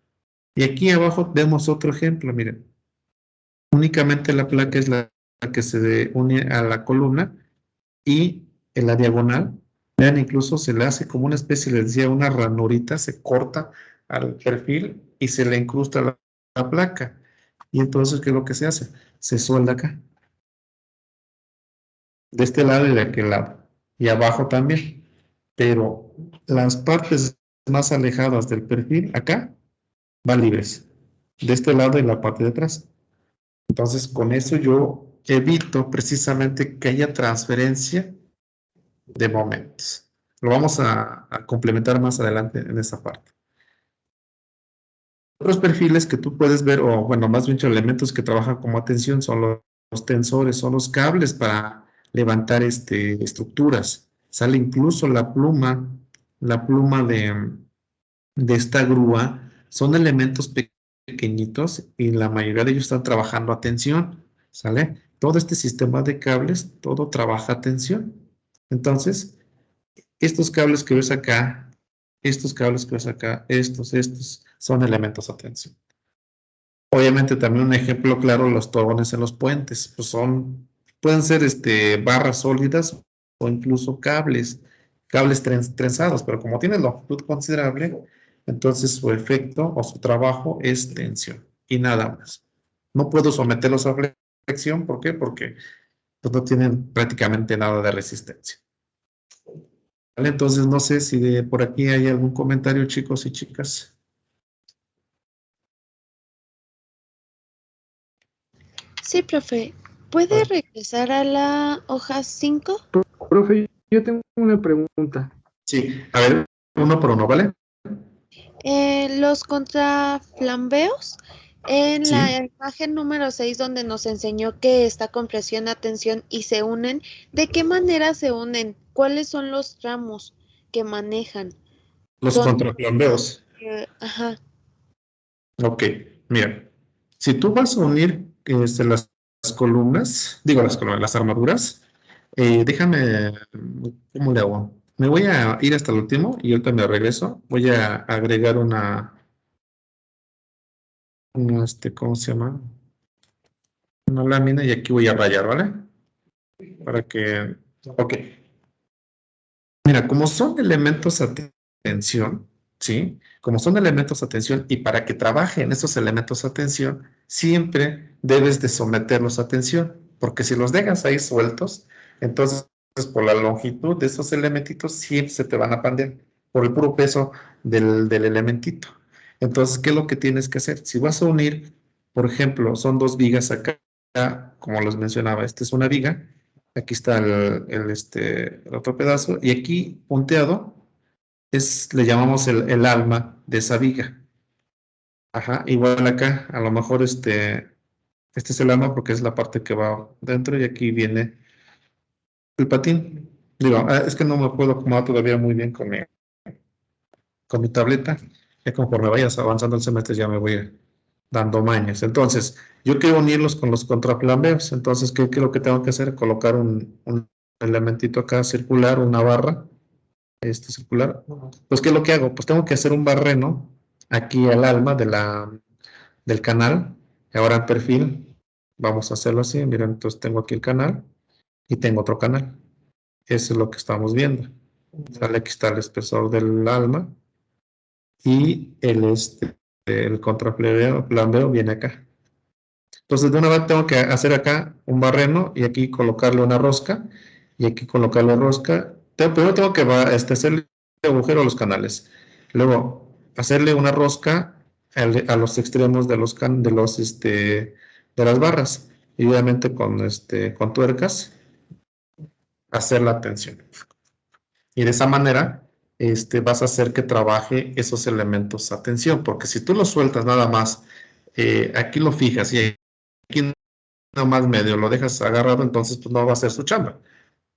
Y aquí abajo vemos otro ejemplo, miren. Únicamente la placa es la que se une a la columna y en la diagonal, vean, incluso se le hace como una especie, les decía, una ranurita, se corta al perfil y se le incrusta la placa. Y entonces, ¿qué es lo que se hace? Se suelda acá. De este lado y de aquel lado. Y abajo también. Pero las partes más alejadas del perfil, acá, van libres. De este lado y la parte de atrás. Entonces, con eso yo evito precisamente que haya transferencia de momentos. Lo vamos a complementar más adelante en esa parte. Otros perfiles que tú puedes ver, o bueno, más bien elementos que trabajan como atención son los tensores, son los cables para levantar estructuras. Sale incluso la pluma de esta grúa, son elementos pequeñitos y la mayoría de ellos están trabajando a tensión, ¿sale? Todo este sistema de cables, todo trabaja a tensión. Entonces, estos cables que ves acá, estos cables que ves acá, estos, son elementos a tensión. Obviamente también un ejemplo claro, los tobones en los puentes, pues pueden ser barras sólidas o incluso cables trenzados, pero como tienen longitud considerable, entonces su efecto o su trabajo es tensión y nada más. No puedo someterlos a flexión, ¿por qué? Porque pues, no tienen prácticamente nada de resistencia. ¿Vale? Entonces no sé si por aquí hay algún comentario, chicos y chicas. Sí, profe. ¿Puede regresar a la hoja 5? Profe, yo tengo una pregunta. Sí, a ver, uno por uno, ¿vale? Los contraflambeos. En Sí. la imagen número 6, donde nos enseñó que está compresión a tensión y se unen, ¿de qué manera se unen? ¿Cuáles son los tramos que manejan? Los contraflambeos. Ajá. Ok, mira, si tú vas a unir las columnas, digo las armaduras, déjame, ¿cómo le hago? Me voy a ir hasta el último y ahorita me regreso. Voy a agregar ¿cómo se llama? Una lámina y aquí voy a rayar, ¿vale? Para que, ok. Mira, como son elementos a tensión, ¿sí? Como son elementos a tensión y para que trabajen esos elementos a tensión, siempre debes de someterlos a tensión, porque si los dejas ahí sueltos, entonces por la longitud de esos elementitos siempre se te van a pandear por el puro peso del elementito. Entonces, ¿qué es lo que tienes que hacer? Si vas a unir, por ejemplo, son dos vigas acá, como les mencionaba, esta es una viga. Aquí está el otro pedazo. Y aquí, punteado, le llamamos el alma de esa viga. Ajá, igual acá, a lo mejor este es el alma porque es la parte que va dentro y aquí viene el patín. Digo, es que no me puedo acomodar todavía muy bien con mi tableta. Ya conforme vayas avanzando el semestre ya me voy dando mañas. Entonces, yo quiero unirlos con los contraflambeos. Entonces, ¿qué es lo que tengo que hacer? Colocar un elementito acá circular, una barra, circular. Pues, ¿qué es lo que hago? Pues tengo que hacer un barreno aquí al alma del canal. Y ahora el perfil, vamos a hacerlo así. Miren, entonces tengo aquí el canal y tengo otro canal. Eso es lo que estamos viendo. Sale, aquí está el espesor del alma y el contraplambeo viene acá. Entonces, de una vez tengo que hacer acá un barreno y aquí colocarle una rosca y aquí colocarle rosca. Primero tengo que hacerle agujero a los canales. Luego, hacerle una rosca a los extremos de las barras. Y obviamente con tuercas, hacer la tensión. Y de esa manera, vas a hacer que trabaje esos elementos a tensión. Porque si tú lo sueltas nada más, aquí lo fijas y aquí nomás medio lo dejas agarrado, entonces pues no va a hacer su chamba.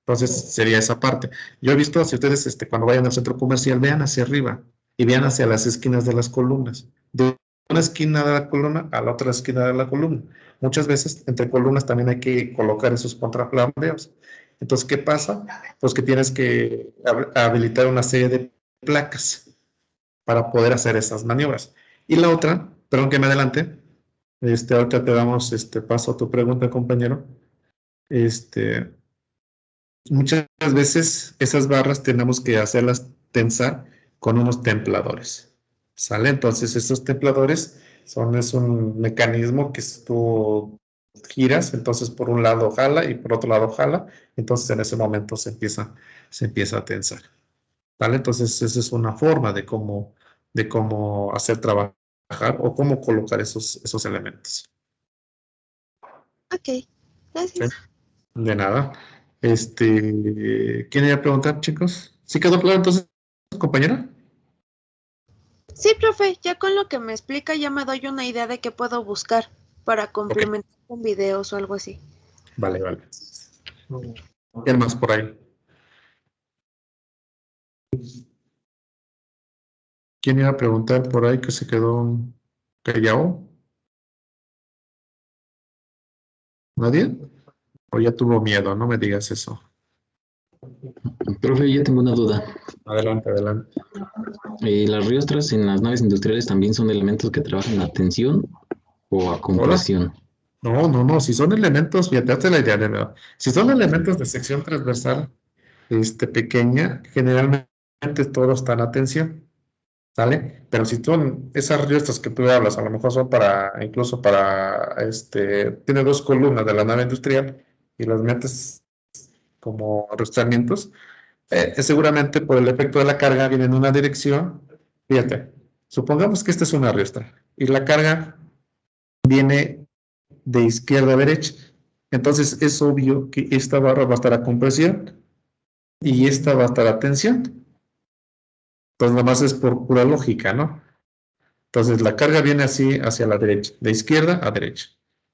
Entonces sería esa parte. Yo he visto, si ustedes cuando vayan al centro comercial, vean hacia arriba y vean hacia las esquinas de las columnas. De una esquina de la columna a la otra esquina de la columna. Muchas veces entre columnas también hay que colocar esos contraflambeos. Entonces, ¿qué pasa? Pues que tienes que habilitar una serie de placas para poder hacer esas maniobras. Y la otra, perdón que me adelante, ahorita te damos paso a tu pregunta, compañero. Muchas veces esas barras tenemos que hacerlas tensar con unos templadores. ¿Sale? Entonces, estos templadores es un mecanismo que tú giras, entonces por un lado jala y por otro lado jala, entonces en ese momento se empieza a tensar. ¿Vale? Entonces, esa es una forma de cómo hacer trabajar o cómo colocar esos elementos. Ok, gracias. ¿Sí? De nada. ¿Quién iba a preguntar, chicos? ¿Sí quedó claro entonces, compañera? Sí, profe, ya con lo que me explica ya me doy una idea de qué puedo buscar para complementar con videos o algo así. Vale, vale. ¿Quién más por ahí? ¿Quién iba a preguntar por ahí que se quedó callado? ¿Nadie? ¿O ya tuvo miedo? No me digas eso. Profe, yo tengo una duda. Adelante, adelante. ¿Las riostras en las naves industriales también son elementos que trabajan a tensión o a compresión? No. Si son elementos, fíjate, hazte la idea de nuevo. Si son elementos de sección transversal pequeña, generalmente todos están a tensión. ¿Sale? Pero si son esas riestas que tú hablas, a lo mejor son incluso para, tiene dos columnas de la nave industrial y las metes como arrastramientos, seguramente por el efecto de la carga viene en una dirección. Fíjate, supongamos que esta es una riestra y la carga viene de izquierda a derecha. Entonces es obvio que esta barra va a estar a compresión y esta va a estar a tensión. Entonces nada más es por pura lógica, ¿no? Entonces la carga viene así hacia la derecha, de izquierda a derecha.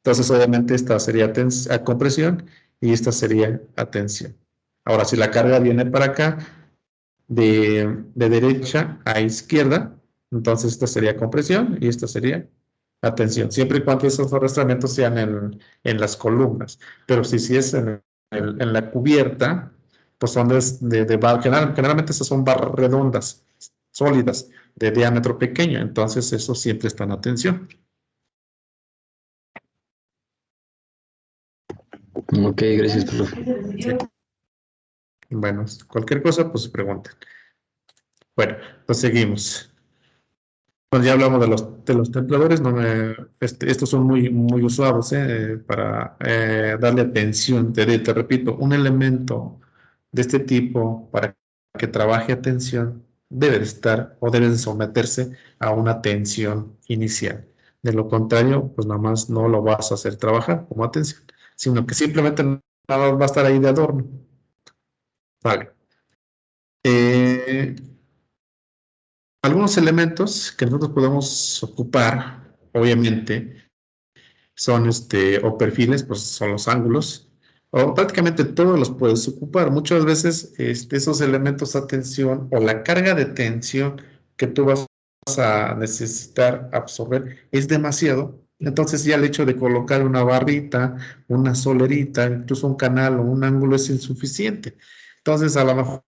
Entonces obviamente esta sería a compresión y esta sería a tensión. Ahora si la carga viene para acá, de derecha a izquierda, entonces esta sería compresión y esta sería a tensión, siempre y cuando esos arrastramientos sean en las columnas. Pero si es en la cubierta, pues son de barra, generalmente esas son barras redondas, sólidas, de diámetro pequeño, entonces eso siempre está en tensión. Ok, gracias, profe. Sí. Bueno, cualquier cosa, pues pregunten. Bueno, pues seguimos. Pues ya hablamos de los templadores, estos son muy usados para darle atención. Te repito, un elemento de este tipo para que trabaje a tensión debe de estar o debe de someterse a una tensión inicial. De lo contrario, pues nada más no lo vas a hacer trabajar como atención, sino que simplemente nada más va a estar ahí de adorno. Vale. Algunos elementos que nosotros podemos ocupar, obviamente, son o perfiles, pues son los ángulos, o prácticamente todos los puedes ocupar. Muchas veces esos elementos a tensión o la carga de tensión que tú vas a necesitar absorber es demasiado Entonces ya el hecho de colocar una barrita, una solerita, incluso un canal o un ángulo es insuficiente. Entonces a lo mejor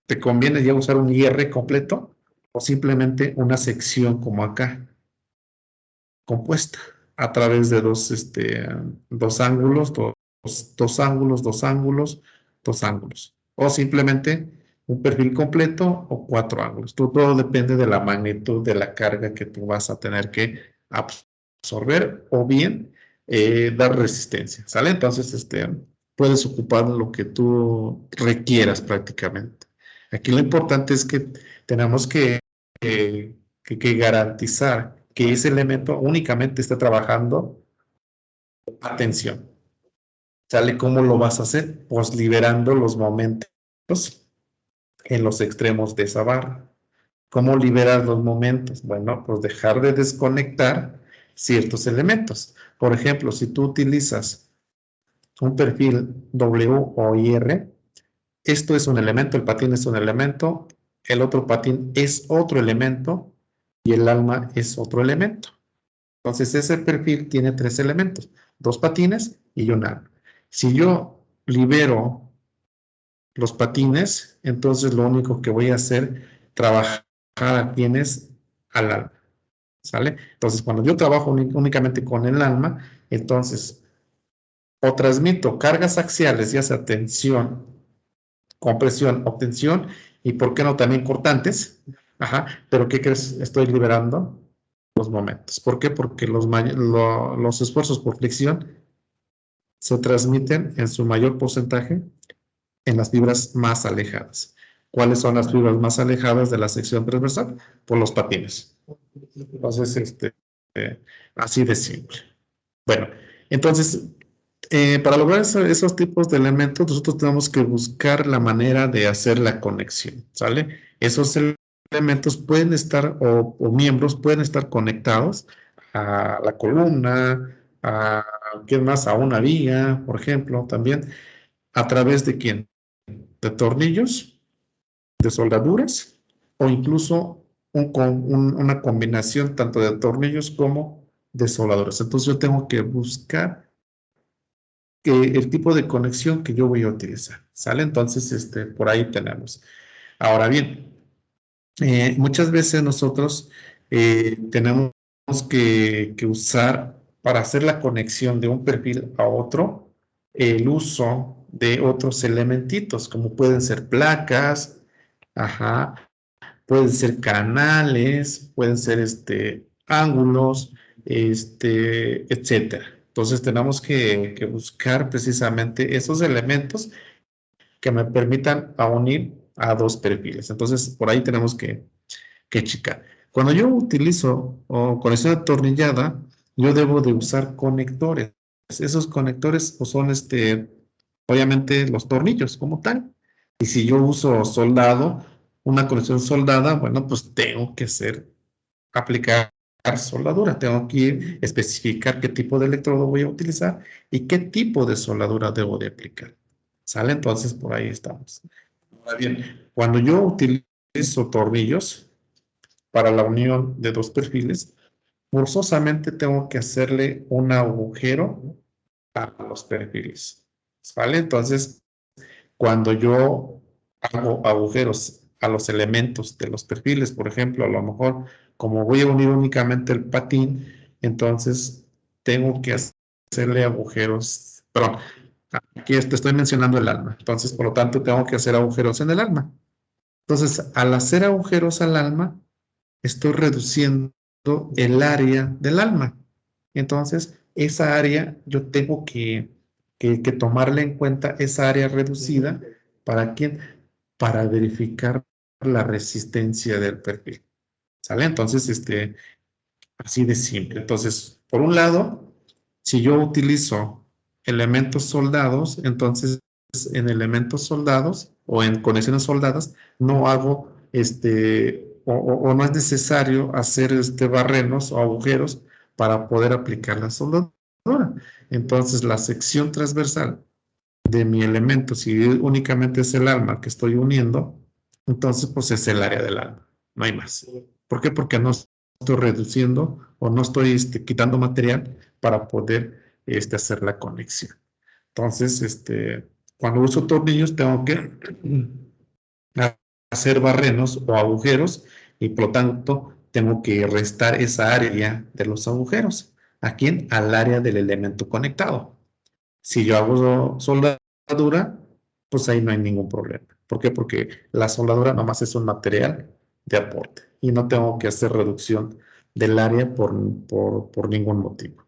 te conviene ya usar un IR completo o simplemente una sección como acá, compuesta a través de dos ángulos, dos ángulos, dos ángulos, dos ángulos. O simplemente un perfil completo o 4 ángulos. Todo depende de la magnitud de la carga que tú vas a tener que absorber o bien dar resistencia, ¿sale? Entonces, puedes ocupar lo que tú requieras prácticamente. Aquí lo importante es que tenemos que garantizar que ese elemento únicamente esté trabajando a tensión. ¿Sale? ¿Cómo lo vas a hacer? Pues liberando los momentos en los extremos de esa barra. ¿Cómo liberas los momentos? Bueno, pues dejar de desconectar ciertos elementos. Por ejemplo, si tú utilizas un perfil W o IR, esto es un elemento, el patín es un elemento, el otro patín es otro elemento y el alma es otro elemento. Entonces ese perfil tiene 3 elementos, 2 patines y un alma. Si yo libero los patines, entonces lo único que voy a hacer, trabajar a quienes al alma, ¿sale? Entonces cuando yo trabajo únicamente con el alma, entonces o transmito cargas axiales, ya sea tensión, compresión, obtención y por qué no también cortantes. Ajá, pero ¿qué crees? Estoy liberando los momentos. ¿Por qué? Porque los esfuerzos por fricción se transmiten en su mayor porcentaje en las fibras más alejadas. ¿Cuáles son las fibras más alejadas de la sección transversal? Por los patines. Entonces, así de simple. Bueno, entonces, para lograr esos tipos de elementos, nosotros tenemos que buscar la manera de hacer la conexión, ¿sale? Esos elementos pueden estar, o miembros pueden estar conectados a la columna, ¿qué más? A una viga, por ejemplo, también, ¿a través de quién? De tornillos, de soldaduras, o incluso una combinación tanto de tornillos como de soldaduras. Entonces yo tengo que buscar el tipo de conexión que yo voy a utilizar, ¿sale? Entonces, por ahí tenemos. Ahora bien, muchas veces nosotros tenemos que usar para hacer la conexión de un perfil a otro el uso de otros elementitos, como pueden ser placas, ajá, pueden ser canales, pueden ser ángulos, etcétera. Entonces tenemos que buscar precisamente esos elementos que me permitan unir a dos perfiles. Entonces por ahí tenemos que checar. Cuando yo utilizo conexión atornillada, yo debo de usar conectores. Esos conectores pues, son obviamente los tornillos como tal. Y si yo uso soldado, una conexión soldada, bueno, pues tengo que aplicar soldadura. Tengo que especificar qué tipo de electrodo voy a utilizar y qué tipo de soldadura debo de aplicar. ¿Sale? Entonces, por ahí estamos. Ahora bien, cuando yo utilizo tornillos para la unión de dos perfiles, forzosamente tengo que hacerle un agujero a los perfiles. ¿Vale? Entonces, cuando yo hago agujeros a los elementos de los perfiles, por ejemplo, a lo mejor como voy a unir únicamente el patín, entonces tengo que hacerle agujeros, perdón, aquí estoy mencionando el alma, entonces por lo tanto tengo que hacer agujeros en el alma. Entonces, al hacer agujeros al alma, estoy reduciendo el área del alma. Entonces, esa área yo tengo que tomarle en cuenta esa área reducida. ¿Para quién? Para verificar la resistencia del perfil. ¿Sale? Entonces, así de simple. Entonces, por un lado, si yo utilizo elementos soldados, entonces en elementos soldados o en conexiones soldadas no hago o no es necesario hacer barrenos o agujeros para poder aplicar la soldadura. Entonces la sección transversal de mi elemento, si únicamente es el alma que estoy uniendo, entonces pues es el área del alma, no hay más. ¿Por qué? Porque no estoy reduciendo o no estoy quitando material para poder hacer la conexión. Entonces, cuando uso tornillos tengo que hacer barrenos o agujeros y por lo tanto tengo que restar esa área de los agujeros. ¿A quién? Al área del elemento conectado. Si yo hago soldadura, pues ahí no hay ningún problema. ¿Por qué? Porque la soldadura nomás es un material de aporte y no tengo que hacer reducción del área por ningún motivo.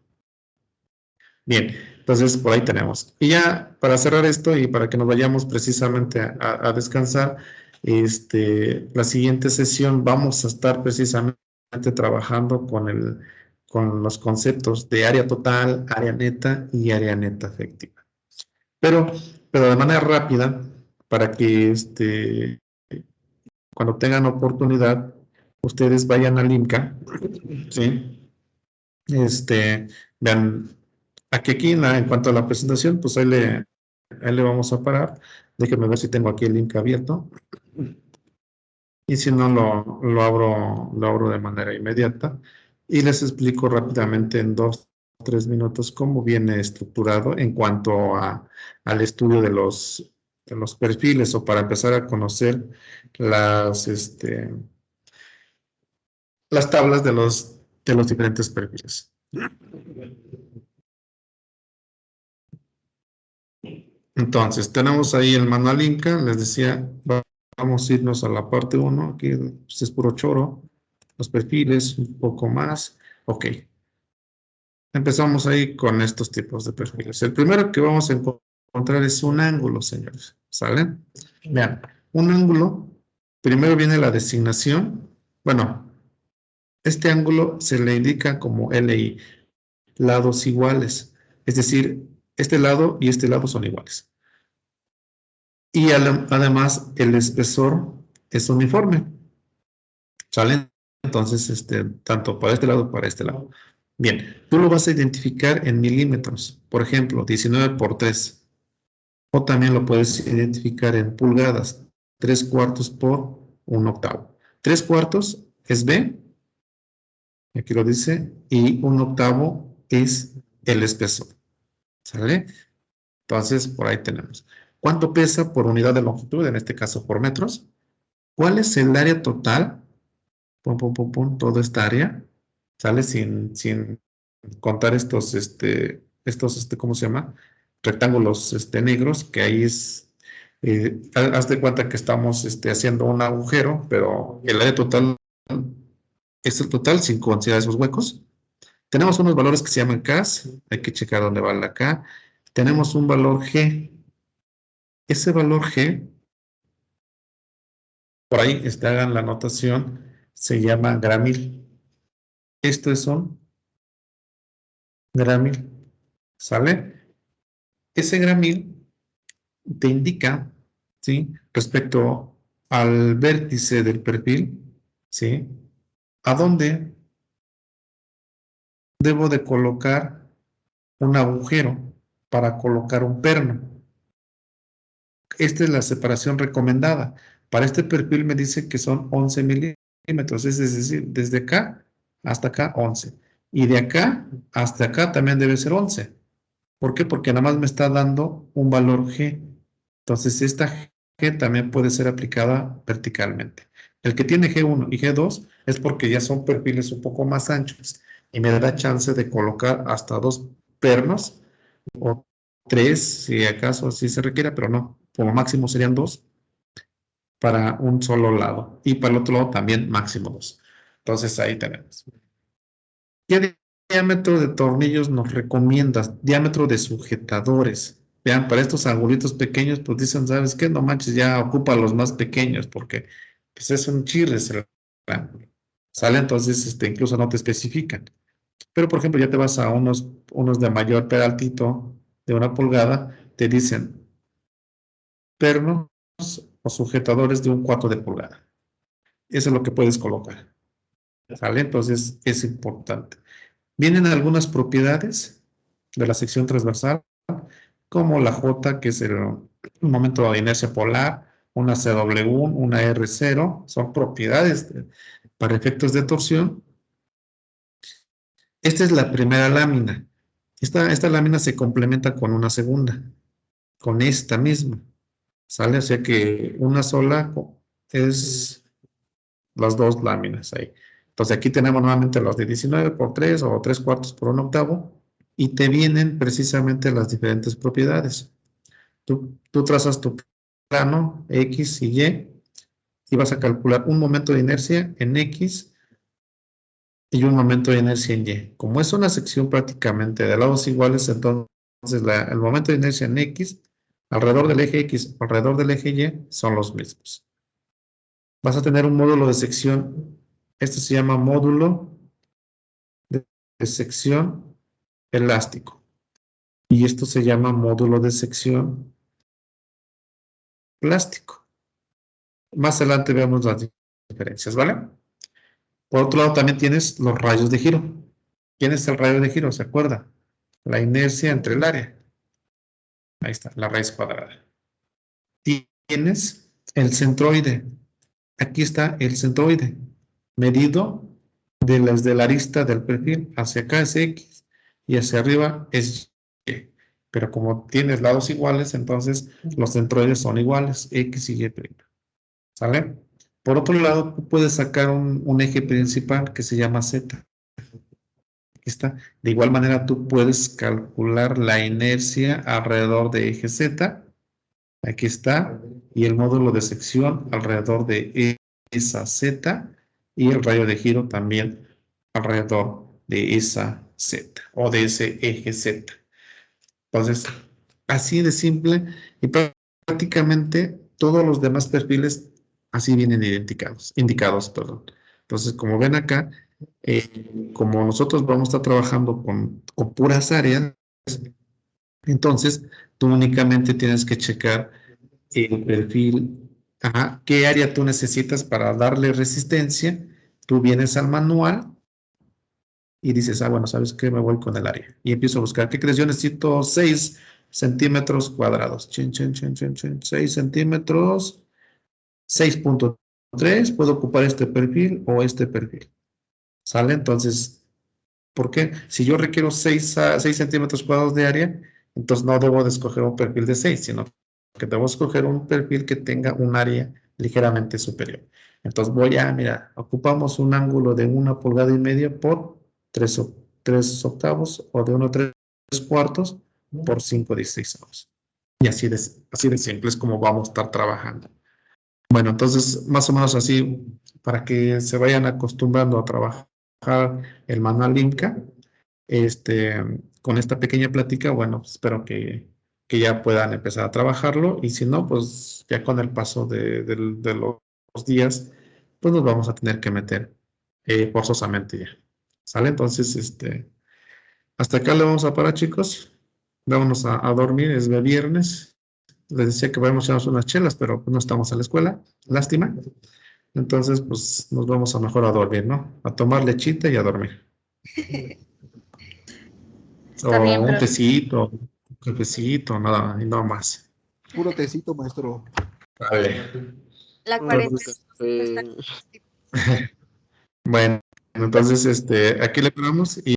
Bien, entonces por ahí tenemos. Y ya para cerrar esto y para que nos vayamos precisamente a descansar, la siguiente sesión vamos a estar precisamente trabajando con los conceptos de área total, área neta y área neta efectiva. Pero de manera rápida, para que cuando tengan oportunidad, ustedes vayan al IMCA, ¿sí? Vean, aquí en cuanto a la presentación, pues ahí le vamos a parar. Déjenme ver si tengo aquí el link abierto. Y si no, lo abro de manera inmediata. Y les explico rápidamente en 2 o 3 minutos cómo viene estructurado en cuanto al estudio de los perfiles o para empezar a conocer las tablas de los diferentes perfiles. Entonces, tenemos ahí el manual Inca, les decía, vamos a irnos a la parte 1, aquí pues, es puro choro, los perfiles, un poco más, ok. Empezamos ahí con estos tipos de perfiles. El primero que vamos a encontrar es un ángulo, señores, ¿sale? Vean, un ángulo, primero viene la designación, bueno, este ángulo se le indica como LI, lados iguales, es decir, este lado y este lado son iguales. Y además el espesor es uniforme, ¿sale? Entonces, tanto para este lado como para este lado. Bien, tú lo vas a identificar en milímetros, por ejemplo, 19 por 3. O también lo puedes identificar en pulgadas, 3/4 por 1/8. 3/4 es B, aquí lo dice, y 1/8 es el espesor, ¿sale? Entonces, por ahí tenemos. ¿Cuánto pesa por unidad de longitud? En este caso, por metros. ¿Cuál es el área total? Pum, pum, pum, pum, toda esta área. ¿Sale? Sin contar estos, ¿cómo se llama? Rectángulos, negros, que ahí es, haz de cuenta que estamos, haciendo un agujero, pero el área total es el total sin considerar esos huecos. Tenemos unos valores que se llaman K, hay que checar dónde va la K. Tenemos un valor G. Ese valor G, por ahí hagan la anotación, se llama gramil. Esto es un gramil, ¿sale? Ese gramil te indica, ¿sí? Respecto al vértice del perfil, ¿sí? ¿A dónde debo de colocar un agujero para colocar un perno? Esta es la separación recomendada. Para este perfil me dice que son 11 milímetros, es decir, desde acá hasta acá 11. Y de acá hasta acá también debe ser 11. ¿Por qué? Porque nada más me está dando un valor G. Entonces esta G también puede ser aplicada verticalmente. El que tiene G1 y G2 es porque ya son perfiles un poco más anchos y me da chance de colocar hasta 2 pernos o 3 si acaso así se requiera, pero no, como máximo serían 2 para un solo lado y para el otro lado también máximo 2. Entonces ahí tenemos. ¿Qué diámetro de tornillos nos recomiendas? Diámetro de sujetadores. Vean, para estos angulitos pequeños, pues dicen, ¿sabes qué? No manches, ya ocupa los más pequeños porque pues es un chirre el ángulo. ¿Sale? Entonces, incluso no te especifican. Pero, por ejemplo, ya te vas a unos de mayor peraltito de 1 pulgada, te dicen pernos o sujetadores de 1/4 de pulgada. Eso es lo que puedes colocar. ¿Sale? Entonces, es importante. Vienen algunas propiedades de la sección transversal, como la J, que es el momento de inercia polar, una CW1, una R0, son propiedades para efectos de torsión Esta es la primera lámina. Esta lámina se complementa con una segunda, con esta misma. ¿Sale? O sea que una sola es las dos láminas ahí. Entonces aquí tenemos nuevamente los de 19 por 3 o 3 cuartos por 1 octavo y te vienen precisamente las diferentes propiedades. Tú trazas tu plano X y Y vas a calcular un momento de inercia en X y un momento de inercia en Y. Como es una sección prácticamente de lados iguales, entonces el momento de inercia en X, alrededor del eje X, alrededor del eje Y, son los mismos. Vas a tener un módulo de sección, este se llama módulo de sección elástico. Y esto se llama módulo de sección plástico. Más adelante vemos las diferencias, ¿vale? Por otro lado, también tienes los rayos de giro. ¿Quién es el rayo de giro? ¿Se acuerda? La inercia entre el área. Ahí está, la raíz cuadrada. Tienes el centroide. Aquí está el centroide, medido desde la arista del perfil. Hacia acá es X y hacia arriba es Y. Pero como tienes lados iguales, entonces los centroides son iguales, X y Y'. ¿Sale? Por otro lado, tú puedes sacar un eje principal que se llama Z. Aquí está. De igual manera, tú puedes calcular la inercia alrededor de eje Z. Aquí está. Y el módulo de sección alrededor de esa Z. Y el rayo de giro también alrededor de esa Z. O de ese eje Z. Entonces, así de simple. Y prácticamente todos los demás perfiles así vienen indicados, perdón. Entonces, como ven acá, como nosotros vamos a estar trabajando con puras áreas, entonces tú únicamente tienes que checar el perfil, qué área tú necesitas para darle resistencia. Tú vienes al manual y dices, bueno, ¿sabes qué? Me voy con el área. Y empiezo a buscar, ¿qué crees? Yo necesito 6 centímetros cuadrados. 6 centímetros, 6.3, puedo ocupar este perfil o este perfil. ¿Sale? Entonces, ¿por qué? Si yo requiero 6 centímetros cuadrados de área, entonces no debo de escoger un perfil de 6, sino que debo escoger un perfil que tenga un área ligeramente superior. Entonces mira, ocupamos un ángulo de 1,5 pulgadas por 3 octavos o de 1,3 cuartos por 5/16. Y así de simple es como vamos a estar trabajando. Bueno, entonces más o menos así, para que se vayan acostumbrando a trabajar el manual Inca, con esta pequeña plática, bueno, espero que ya puedan empezar a trabajarlo y si no, pues ya con el paso de los días, pues nos vamos a tener que meter forzosamente ya. ¿Sale? Entonces, hasta acá le vamos a parar, chicos. Vámonos a dormir, es de viernes. Les decía que vamos a echarnos unas chelas, pero pues no estamos en la escuela. Lástima. Entonces, pues nos vamos a mejor a dormir, ¿no? A tomar lechita y a dormir. Está bien, O un pero tecito, un cafecito, nada, y no más. Puro tecito, maestro. Vale. La Puro cuarentena café. está. Bueno, entonces, aquí le paramos y